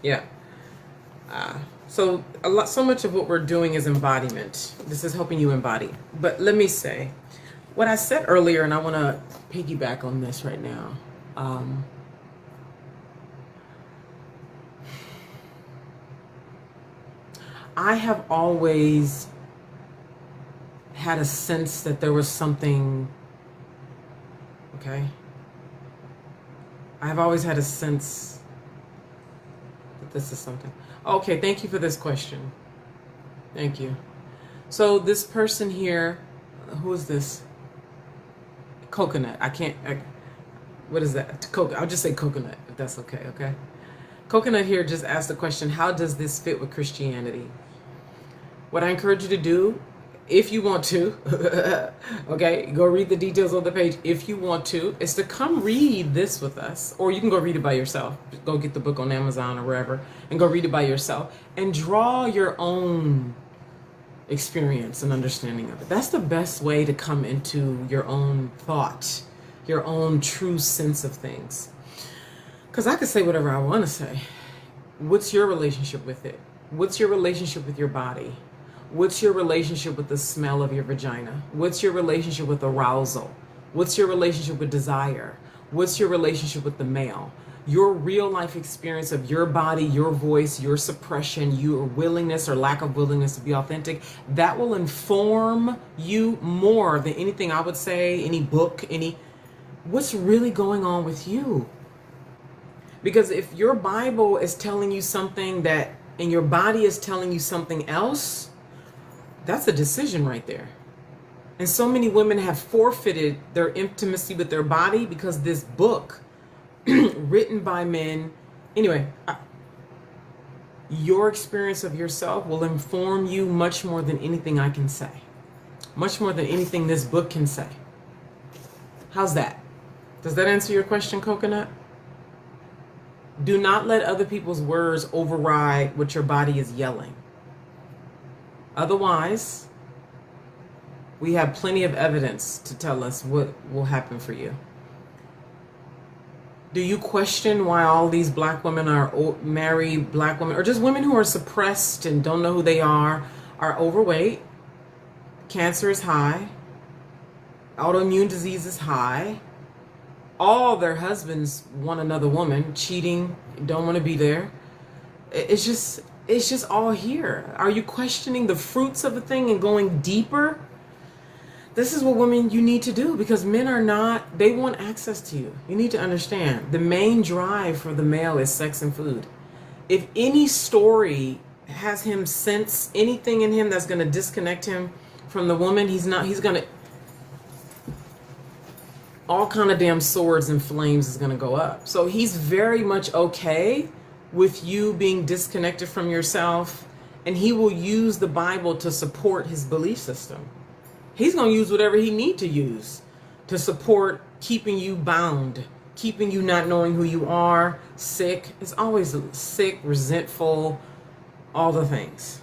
Yeah. So much of what we're doing is embodiment. This is helping you embody. But let me say, what I said earlier, and I want to piggyback on this right now. I have always had a sense that there was something, okay? I've always had a sense that this is something. Okay, thank you for this question. Thank you. So this person here, who is this? Coconut. What is that? I'll just say coconut, if that's okay, okay? Coconut here just asked the question, how does this fit with Christianity? What I encourage you to do, if you want to, okay, go read the details on the page. If you want to, is to come read this with us, or you can go read it by yourself. Go get the book on Amazon or wherever and go read it by yourself and draw your own experience and understanding of it. That's the best way to come into your own thought, your own true sense of things. Because I could say whatever I want to say. What's your relationship with it? What's your relationship with your body? What's your relationship with the smell of your vagina? What's your relationship with arousal? What's your relationship with desire? What's your relationship with the male? Your real life experience of your body, your voice, your suppression, your willingness or lack of willingness to be authentic, that will inform you more than anything I would say, any book, what's really going on with you. Because if your Bible is telling you something that, and your body is telling you something else, that's a decision right there. And so many women have forfeited their intimacy with their body because this book written by men. Anyway, your experience of yourself will inform you much more than anything I can say. Much more than anything this book can say. How's that? Does that answer your question, Coconut? Do not let other people's words override what your body is yelling. Otherwise, we have plenty of evidence to tell us what will happen for you. Do you question why all these black women are married black women, or just women who are suppressed and don't know who they are overweight? Cancer is high. Autoimmune disease is high. All their husbands want another woman, cheating, don't want to be there. It's just all here. Are you questioning the fruits of a thing and going deeper? This is what women you need to do, because men are not, they want access to you. You need to understand the main drive for the male is sex and food. If any story has him sense anything in him that's going to disconnect him from the woman, he's going to, all kind of damn swords and flames is going to go up. So he's very much okay with you being disconnected from yourself, and he will use the Bible to support his belief system. He's going to use whatever he need to use to support keeping you bound, keeping you not knowing who you are, sick. It's always sick, resentful, all the things.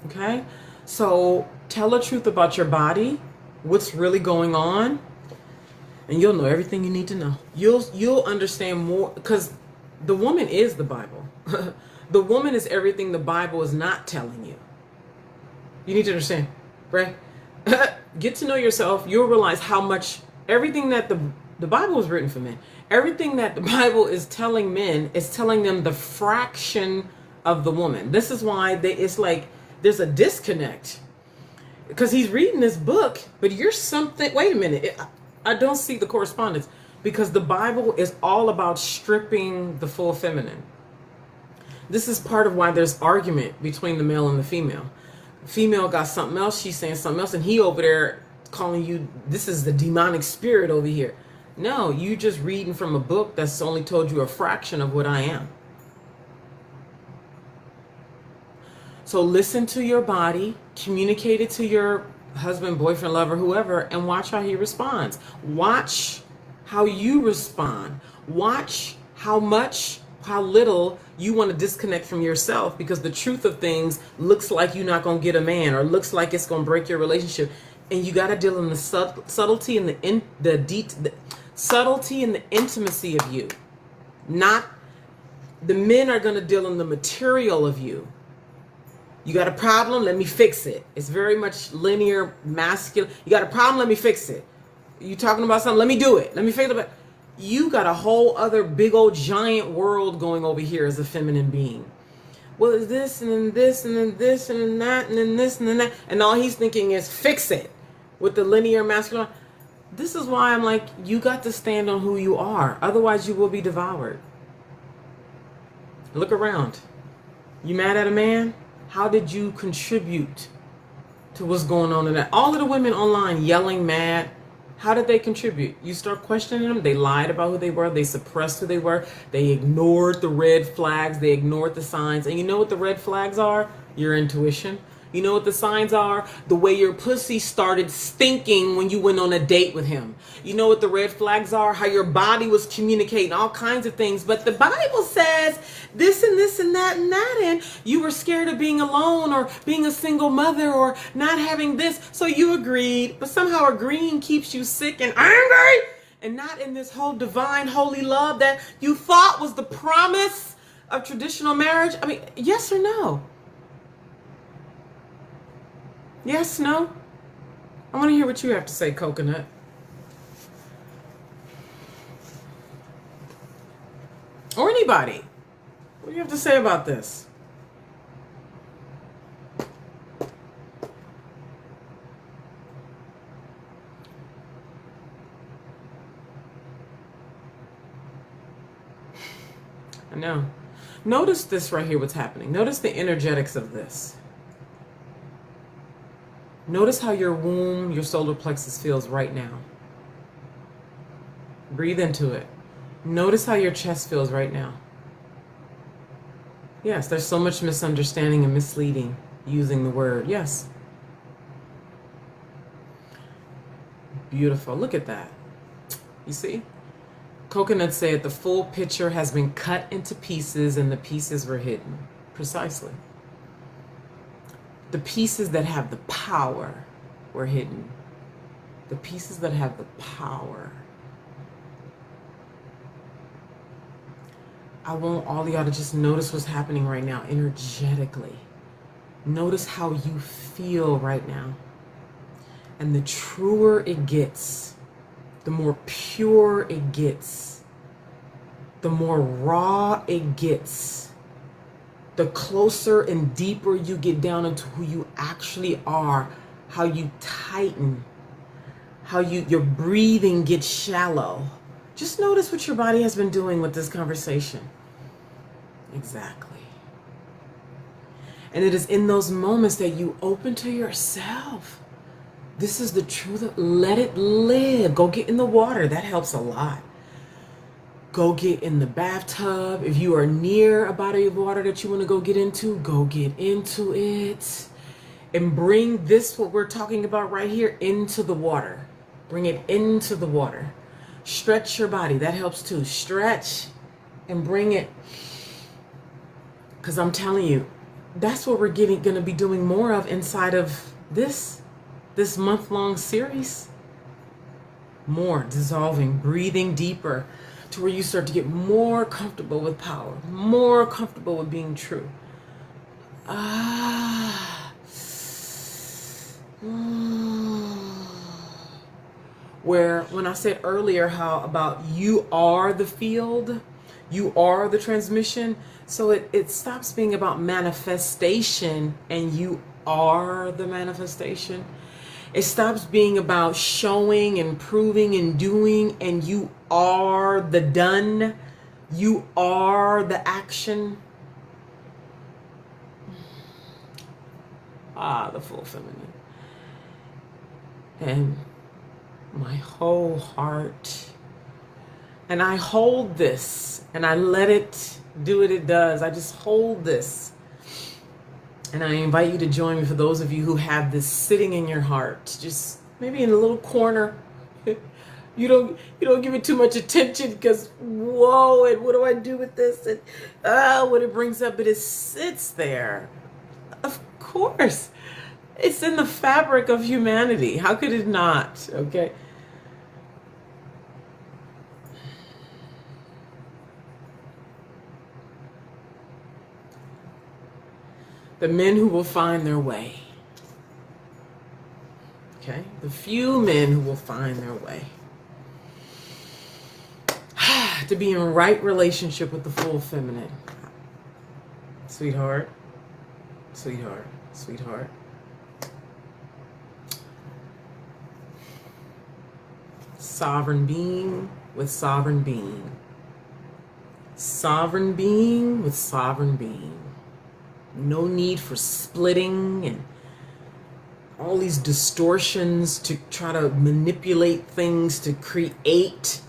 Okay? So tell the truth about your body, what's really going on, and you'll know everything you need to know. You'll understand more, because the woman is the Bible. The woman is everything the Bible is not telling you. You need to understand, right? Get to know yourself. You'll realize how much everything that the Bible was written for men. Everything that the Bible is telling men is telling them the fraction of the woman. This is why it's like there's a disconnect, because he's reading this book, but you're something. Wait a minute, I don't see the correspondence, because the Bible is all about stripping the full feminine. This is part of why there's argument between the male and the female. Female got something else, she's saying something else, and he over there calling you, this is the demonic spirit over here. No, you just reading from a book that's only told you a fraction of what I am. So listen to your body, communicate it to your husband, boyfriend, lover, whoever, and watch how he responds. Watch how you respond. Watch how much, how little you want to disconnect from yourself, because the truth of things looks like you're not going to get a man, or looks like it's going to break your relationship. And you got to deal in the subtlety and the subtlety and the intimacy of you. Not the men are going to deal in the material of you. You got a problem? Let me fix it. It's very much linear, masculine. You got a problem? Let me fix it. You talking about something? Let me do it. Let me fix it. You got a whole other big old giant world going over here as a feminine being. Well, it's this and then this and then this and then that and then this and then that. And all he's thinking is fix it with the linear masculine. This is why I'm like, you got to stand on who you are. Otherwise, you will be devoured. Look around. You mad at a man? How did you contribute to what's going on in that? All of the women online yelling mad, how did they contribute? You start questioning them. They lied about who they were. They suppressed who they were. They ignored the red flags. They ignored the signs. And you know what the red flags are? Your intuition. You know what the signs are? The way your pussy started stinking when you went on a date with him. You know what the red flags are? How your body was communicating all kinds of things. But the Bible says this and this and that and that. And you were scared of being alone, or being a single mother, or not having this. So you agreed. But somehow agreeing keeps you sick and angry, and not in this whole divine, holy love that you thought was the promise of traditional marriage. I mean, yes or no? Yes, no? I want to hear what you have to say, Coconut. Or anybody. What do you have to say about this? I know. Notice this right here, what's happening. Notice the energetics of this. Notice how your womb, your solar plexus feels right now. Breathe into it. Notice how your chest feels right now. Yes, there's so much misunderstanding and misleading using the word. Yes. Beautiful. Look at that. You see? Coconut said the full picture has been cut into pieces and the pieces were hidden. Precisely. The pieces that have the power were hidden. The pieces that have the power. I want all of y'all to just notice what's happening right now energetically. Notice how you feel right now. And the truer it gets, the more pure it gets, the more raw it gets, the closer and deeper you get down into who you actually are, how you tighten, how your breathing gets shallow. Just notice what your body has been doing with this conversation. Exactly. And it is in those moments that you open to yourself. This is the truth. Let it live. Go get in the water. That helps a lot. Go get in the bathtub. If you are near a body of water that you want to go get into it. And bring this, what we're talking about right here, into the water. Bring it into the water. Stretch your body. That helps too. Stretch and bring it. Because I'm telling you, that's what we're going to be doing more of inside of this month-long series. More dissolving, breathing deeper to where you start to get more comfortable with power, more comfortable with being true. Where when I said earlier how about you are the field, you are the transmission, so it stops being about manifestation and you are the manifestation. It stops being about showing and proving and doing and you are the done. You are the action. The full feminine. And my whole heart. And I hold this and I let it do what it does. I just hold this. And I invite you to join me for those of you who have this sitting in your heart, just maybe in a little corner. You don't give it too much attention because whoa, and what do I do with this? And what it brings up, but it sits there. Of course, it's in the fabric of humanity. How could it not? Okay. The men who will find their way. Okay? The few men who will find their way. To be in right relationship with the full feminine. Sweetheart. Sweetheart. Sweetheart. Sovereign being with sovereign being. Sovereign being with sovereign being. No need for splitting and all these distortions to try to manipulate things to create.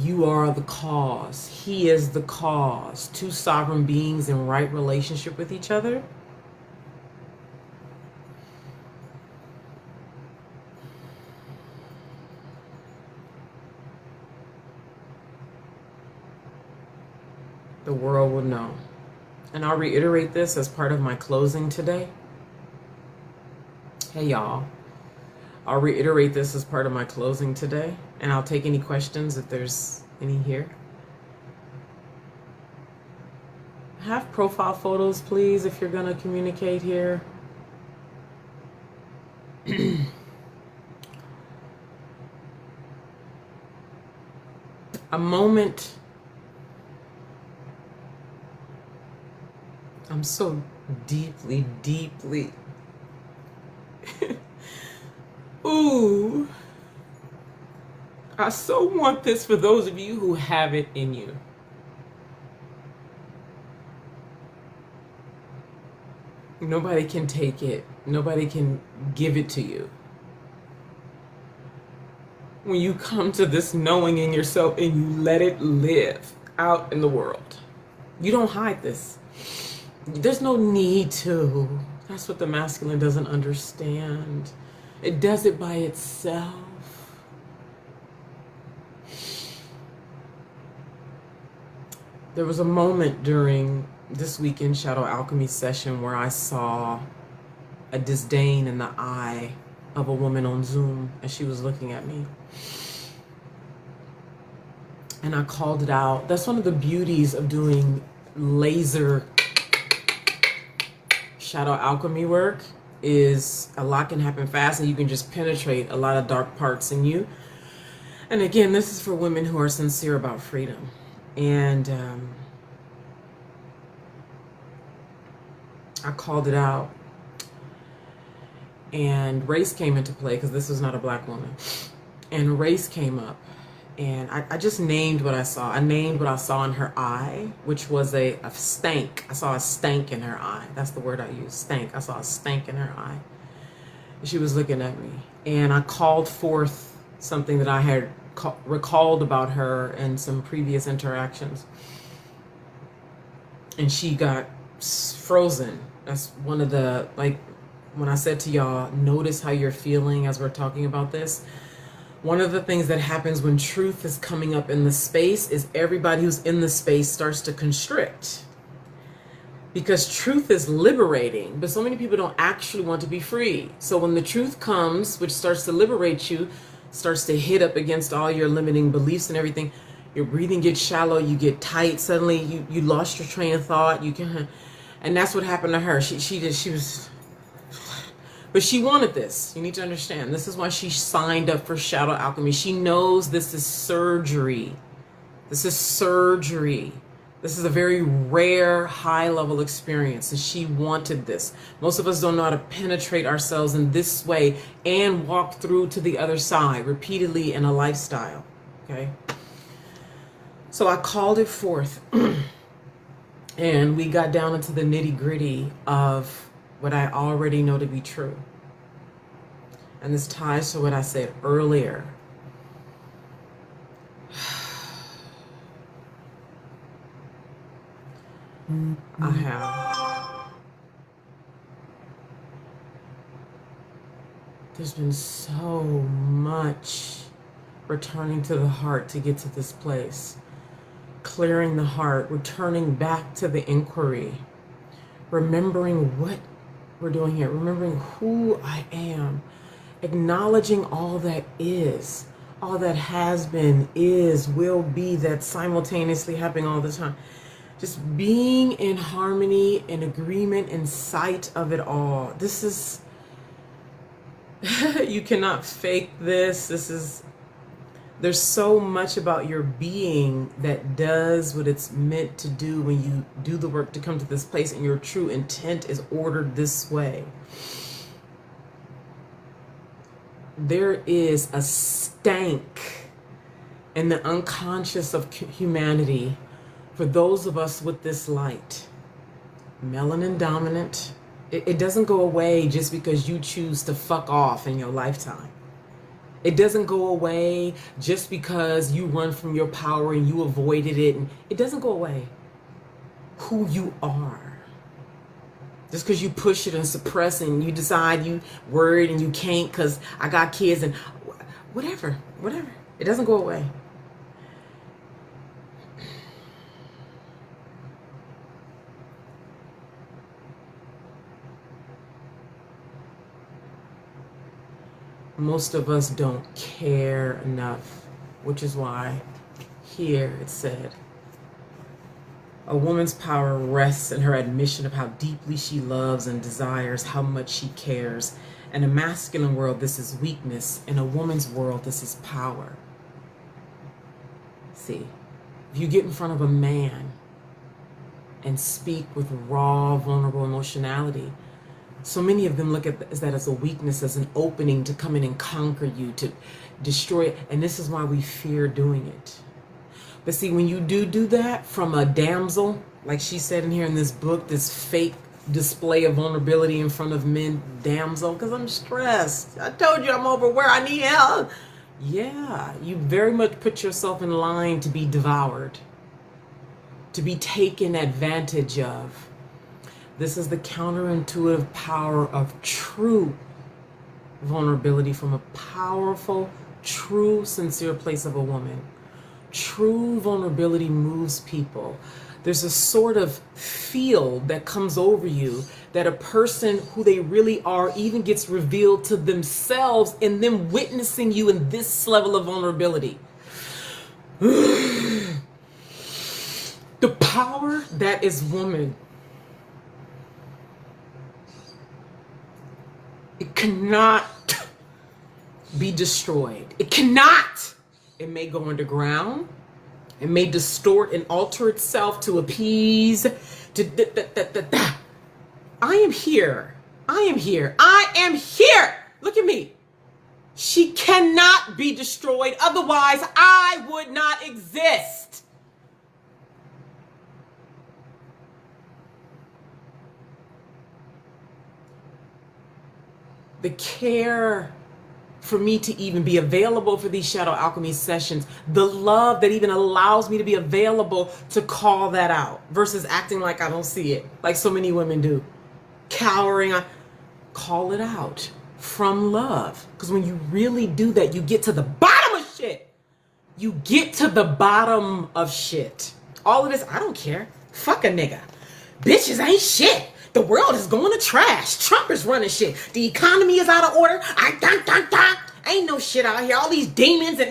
You are the cause. He is the cause. Two sovereign beings in right relationship with each other. The world will know. And I'll reiterate this as part of my closing today. Hey, y'all. I'll reiterate this as part of my closing today. And I'll take any questions if there's any here. Have profile photos, please, if you're going to communicate here. A moment. I'm so deeply, deeply. Ooh. I so want this for those of you who have it in you. Nobody can take it. Nobody can give it to you. When you come to this knowing in yourself and you let it live out in the world, you don't hide this. There's no need to. That's what the masculine doesn't understand. It does it by itself. There was a moment during this weekend Shadow Alchemy session where I saw a disdain in the eye of a woman on Zoom as she was looking at me. And I called it out. That's one of the beauties of doing laser shadow alchemy work, is a lot can happen fast and you can just penetrate a lot of dark parts in you. And again, this is for women who are sincere about freedom. And I called it out. And race came into play because this was not a black woman. And race came up. And I just named what I saw. I named what I saw in her eye, which was a stank. I saw a stank in her eye. That's the word I used, stank. I saw a stank in her eye. She was looking at me. And I called forth something that I had recalled about her in some previous interactions. And she got frozen. That's one of when I said to y'all, notice how you're feeling as we're talking about this. One of the things that happens when truth is coming up in the space is everybody who's in the space starts to constrict. Because truth is liberating, but so many people don't actually want to be free. So when the truth comes, which starts to liberate you, starts to hit up against all your limiting beliefs and everything, your breathing gets shallow, you get tight, suddenly you lost your train of thought, and that's what happened to her. She was, but she wanted this. You need to understand, this is why she signed up for shadow alchemy. She knows this is surgery. This is surgery. This is a very rare, high-level experience, and she wanted this. Most of us don't know how to penetrate ourselves in this way and walk through to the other side repeatedly in a lifestyle, okay? So I called it forth, and we got down into the nitty-gritty of what I already know to be true. And this ties to what I said earlier. I have. There's been so much returning to the heart to get to this place. Clearing the heart, returning back to the inquiry, remembering what we're doing here, remembering who I am, acknowledging all that is, all that has been, is, will be, that's simultaneously happening all the time. Just being in harmony, in agreement, in sight of it all. This is, you cannot fake this. There's so much about your being that does what it's meant to do when you do the work to come to this place and your true intent is ordered this way. There is a stank in the unconscious of humanity for those of us with this light. Melanin dominant. It doesn't go away just because you choose to fuck off in your lifetime. It doesn't go away just because you run from your power and you avoided it. And it doesn't go away. Who you are. Just because you push it and suppress and you decide you worried and you can't because I got kids and whatever. It doesn't go away. Most of us don't care enough, which is why here it said, a woman's power rests in her admission of how deeply she loves and desires, how much she cares. In a masculine world, this is weakness. In a woman's world, this is power. See, if you get in front of a man and speak with raw, vulnerable emotionality, so many of them look at that as a weakness, as an opening to come in and conquer you, to destroy it. And this is why we fear doing it. But see, when you do that from a damsel, like she said in here in this book, this fake display of vulnerability in front of men, damsel, because I'm stressed. I told you I'm overwhelmed. I need help. Yeah, you very much put yourself in line to be devoured, to be taken advantage of. This is the counterintuitive power of true vulnerability from a powerful, true, sincere place of a woman. True vulnerability moves people. There's a sort of feel that comes over you that a person who they really are even gets revealed to themselves in them witnessing you in this level of vulnerability. The power that is woman. It cannot be destroyed. It cannot. It may go underground. It may distort and alter itself to appease. I am here. I am here. I am here. Look at me. She cannot be destroyed. Otherwise, I would not exist. The care for me to even be available for these shadow alchemy sessions, the love that even allows me to be available to call that out versus acting like I don't see it, like so many women do, cowering. Call it out from love. Because when you really do that, you get to the bottom of shit. You get to the bottom of shit. All of this, I don't care. Fuck a nigga. Bitches ain't shit. The world is going to trash. Trump is running shit. The economy is out of order. Ain't no shit out here. All these demons and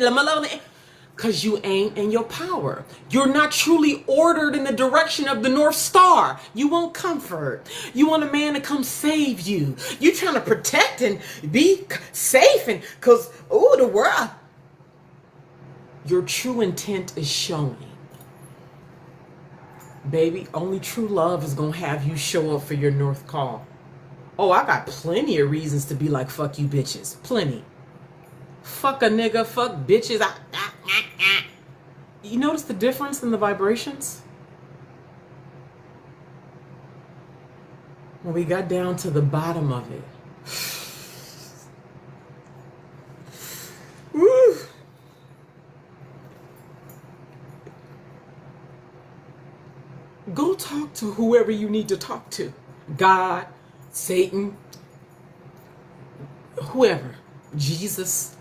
because you ain't in your power. You're not truly ordered in the direction of the North Star. You want comfort. You want a man to come save you. You trying to protect and be safe and because, the world. Your true intent is showing. Baby, only true love is going to have you show up for your North Call. Oh, I got plenty of reasons to be like, fuck you bitches. Plenty. Fuck a nigga, fuck bitches. You notice the difference in the vibrations? When we got down to the bottom of it. Woo. Go talk to whoever you need to talk to. God, Satan, whoever. Jesus,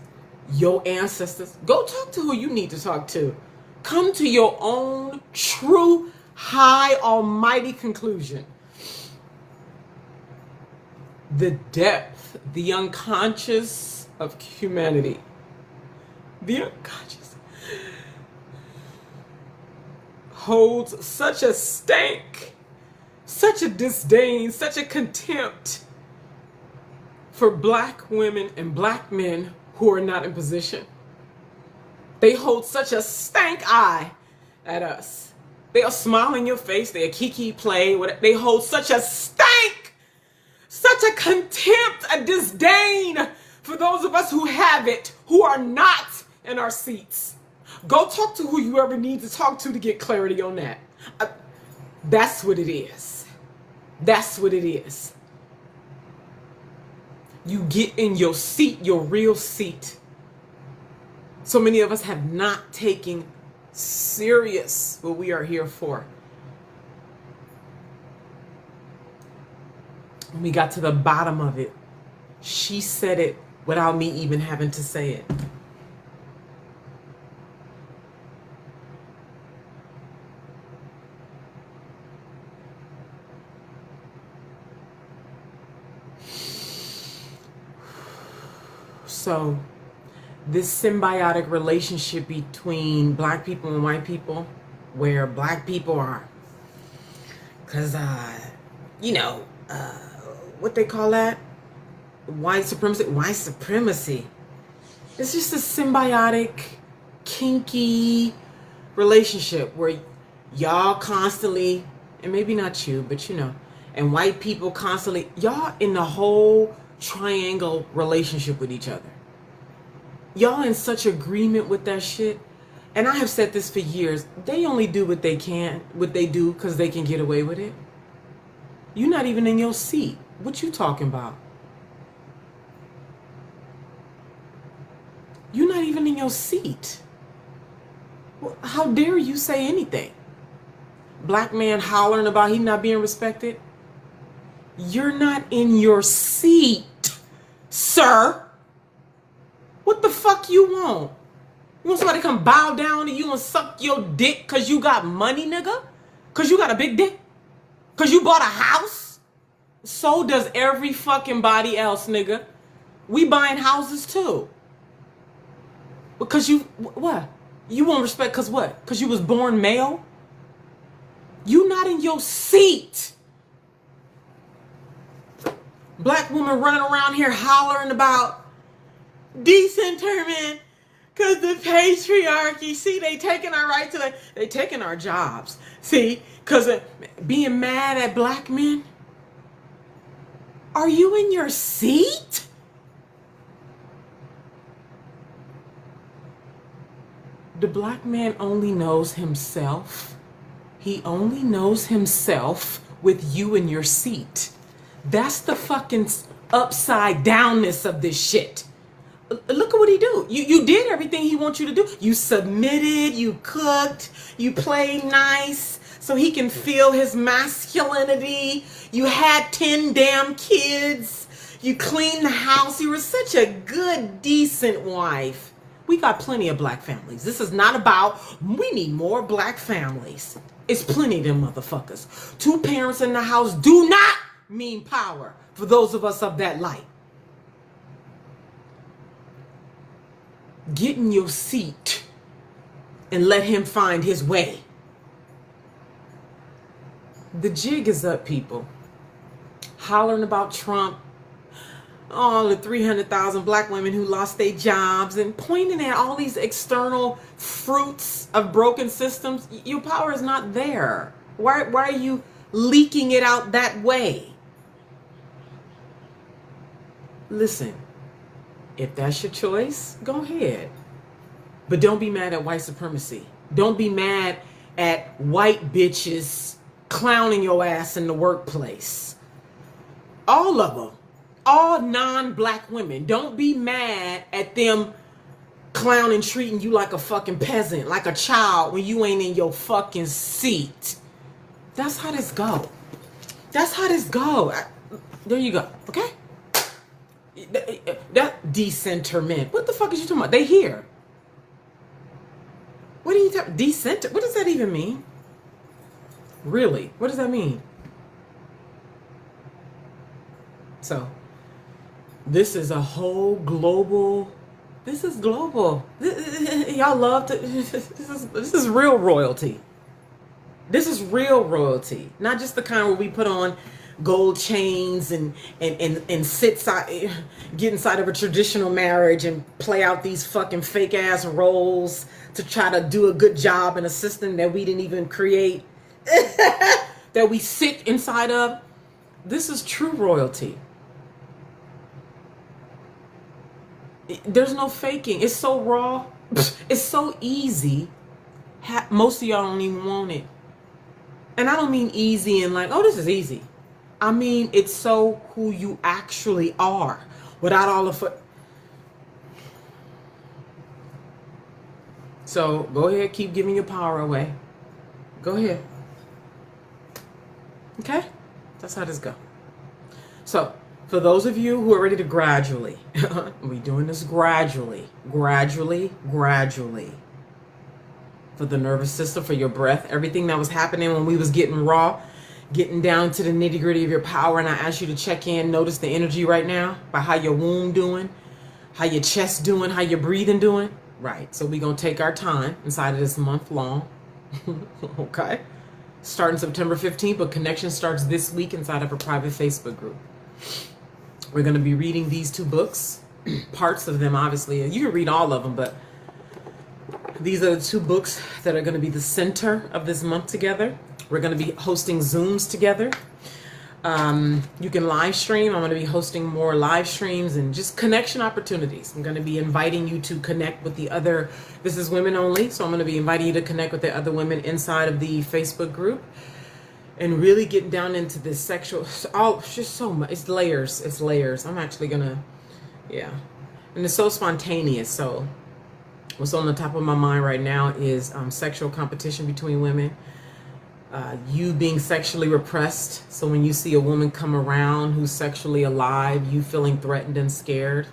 your ancestors. Go talk to who you need to talk to. Come to your own true, high, almighty conclusion. The depth, the unconscious of humanity. The unconscious holds such a stank, such a disdain, such a contempt for black women and black men who are not in position. They hold such a stank eye at us. They'll smile in your face, they'll kiki play, they hold such a stank, such a contempt, a disdain for those of us who have it, who are not in our seats. Go talk to who you ever need to talk to get clarity on that. That's what it is. That's what it is. You get in your seat, your real seat. So many of us have not taken serious what we are here for. When we got to the bottom of it, she said it without me even having to say it. So this symbiotic relationship between black people and white people, where black people are, because, what they call that? White supremacy. White supremacy. It's just a symbiotic, kinky relationship where y'all constantly, and maybe not you, but and white people constantly, y'all in the whole triangle relationship with each other. Y'all in such agreement with that shit. And I have said this for years. They only do what they do because they can get away with it. You're not even in your seat. What you talking about? You're not even in your seat. How dare you say anything? Black man hollering about he not being respected. You're not in your seat, sir. What the fuck you want? You want somebody to come bow down to you and suck your dick because you got money, nigga? Because you got a big dick? Because you bought a house? So does every fucking body else, nigga. We buying houses too. Because what? You want respect because what? Because you was born male? You not in your seat. Black woman running around here hollering about decentering because the patriarchy. See, they taking our rights away. They taking our jobs. See, because of being mad at black men. Are you in your seat? The black man only knows himself. He only knows himself with you in your seat. That's the fucking upside downness of this shit. Look at what he do. You did everything he wants you to do. You submitted, you cooked, you played nice so he can feel his masculinity. You had 10 damn kids. You clean the house. You were such a good, decent wife. We got plenty of black families. This is not about, we need more black families. It's plenty of them motherfuckers. 2 parents in the house do not mean power for those of us of that light. Get in your seat and let him find his way. The jig is up, people. Hollering about Trump, all the 300,000 black women who lost their jobs, and pointing at all these external fruits of broken systems. Your power is not there. Why are you leaking it out that way? Listen, if that's your choice, go ahead. But don't be mad at white supremacy. Don't be mad at white bitches clowning your ass in the workplace. All of them. All non-black women. Don't be mad at them clowning, treating you like a fucking peasant, like a child when you ain't in your fucking seat. That's how this go. That's how this go. There you go. Okay? That decenterment. What the fuck is you talking about? They here. What are you talking? Decenter? What does that even mean? Really? What does that mean? So, this is a whole global. This is global. Y'all love to. This is real royalty. This is real royalty, not just the kind where we put on gold chains and sit side, get inside of a traditional marriage and play out these fucking fake ass roles to try to do a good job in a system that we didn't even create, that we sit inside of. This is true royalty. There's no faking. It's so raw. It's so easy. Most of y'all don't even want it. And I don't mean easy and like, oh, this is easy. I mean, it's so who you actually are without all the So go ahead, keep giving your power away. Go ahead. Okay? That's how this go. So for those of you who are ready to gradually, we're doing this gradually. For the nervous system, for your breath, everything that was happening when we was getting raw, getting down to the nitty gritty of your power. And I ask you to check in, notice the energy right now by how your womb doing, how your chest doing, how your breathing doing. Right. So we're going to take our time inside of this month long. Okay. Starting September 15th, but connection starts this week inside of a private Facebook group. We're going to be reading these 2 books, parts of them, obviously. You can read all of them, but these are the 2 books that are going to be the center of this month together. We're going to be hosting Zooms together. You can live stream. I'm going to be hosting more live streams and just connection opportunities. I'm going to be inviting you to connect with the other. This is women only, so I'm going to be inviting you to connect with the other women inside of the Facebook group and really getting down into this sexual. It's just so much. It's layers. It's layers. I'm actually going to, yeah. And it's so spontaneous. So what's on the top of my mind right now is sexual competition between women. You being sexually repressed. So when you see a woman come around who's sexually alive, you feeling threatened and scared.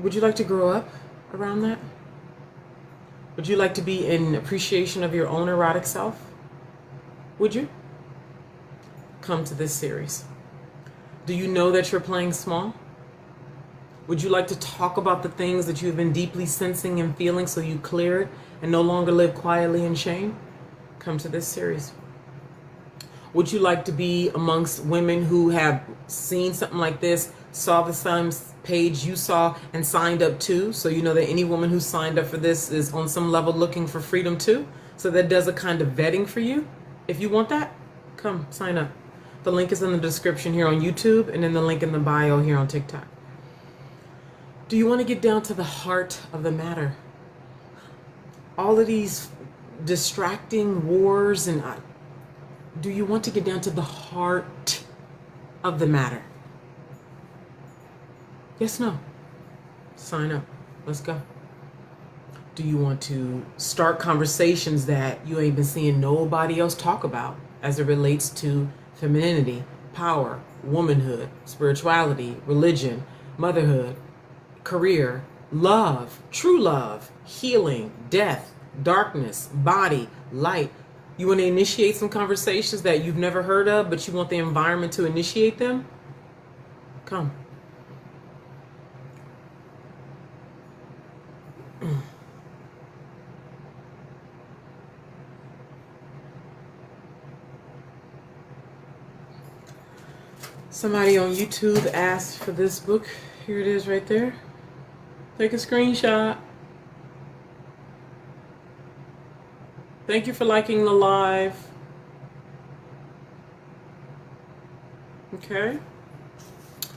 Would you like to grow up around that? Would you like to be in appreciation of your own erotic self? Would you? Come to this series. Do you know that you're playing small? Would you like to talk about the things that you've been deeply sensing and feeling so you clear it and no longer live quietly in shame? Come to this series. Would you like to be amongst women who have seen something like this, saw the same page you saw and signed up too? So you know that any woman who signed up for this is on some level looking for freedom too. So that does a kind of vetting for you. If you want that, come sign up. The link is in the description here on YouTube and then the link in the bio here on TikTok. Do you want to get down to the heart of the matter? All of these distracting wars and do you want to get down to the heart of the matter? Yes, no. Sign up. Let's go. Do you want to start conversations that you ain't been seeing nobody else talk about as it relates to femininity, power, womanhood, spirituality, religion, motherhood, career, love, true love, healing, death, darkness, body, light. You want to initiate some conversations that you've never heard of, but you want the environment to initiate them? Come. Somebody on YouTube asked for this book. Here it is right there. Take a screenshot. Thank you for liking the live. Okay.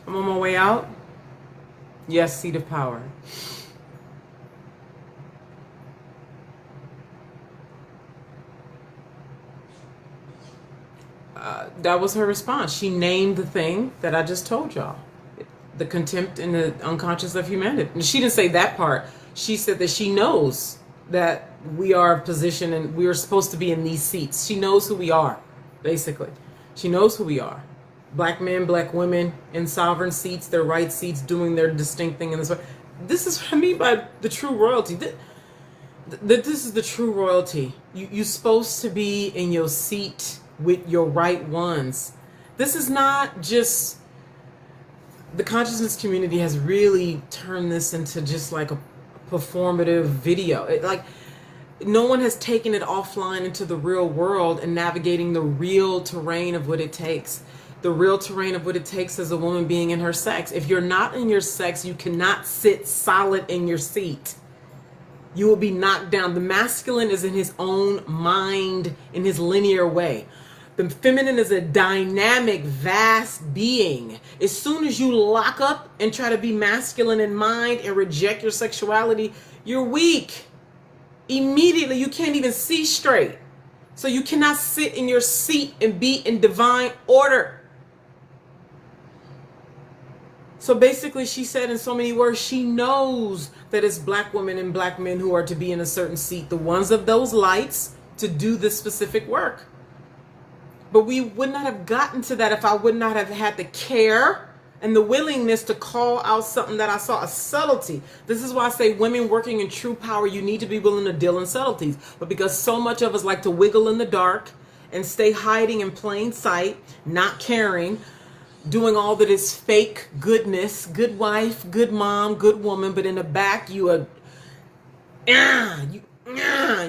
I'm on my way out. Yes, seat of power. That was her response. She named the thing that I just told y'all. The contempt and the unconscious of humanity. And she didn't say that part. She said that she knows that we are positioned and we are supposed to be in these seats. She knows who we are, basically. She knows who we are. Black men, black women in sovereign seats, their right seats, doing their distinct thing in this way. This is what I mean by the true royalty. This is the true royalty. You're supposed to be in your seat with your right ones. This is not just, the consciousness community has really turned this into just like a performative video. Like, no one has taken it offline into the real world and navigating the real terrain of what it takes. The real terrain of what it takes as a woman being in her sex. If you're not in your sex, you cannot sit solid in your seat. You will be knocked down. The masculine is in his own mind, in his linear way. The feminine is a dynamic, vast being. As soon as you lock up and try to be masculine in mind and reject your sexuality, you're weak. Immediately, you can't even see straight. So you cannot sit in your seat and be in divine order. So basically, she said in so many words, she knows that it's black women and black men who are to be in a certain seat, the ones of those lights, to do this specific work. But we would not have gotten to that if I would not have had the care and the willingness to call out something that I saw, a subtlety. This is why I say women working in true power, you need to be willing to deal in subtleties. But because so much of us like to wiggle in the dark and stay hiding in plain sight, not caring, doing all that is fake goodness, good wife, good mom, good woman, but in the back you are,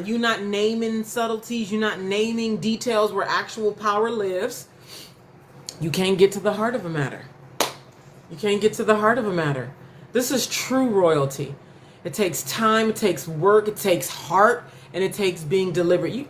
you're not naming subtleties, you're not naming details where actual power lives. You can't get to the heart of a matter. You can't get to the heart of a matter. This is true royalty. It takes time, it takes work, it takes heart, and it takes being deliberate.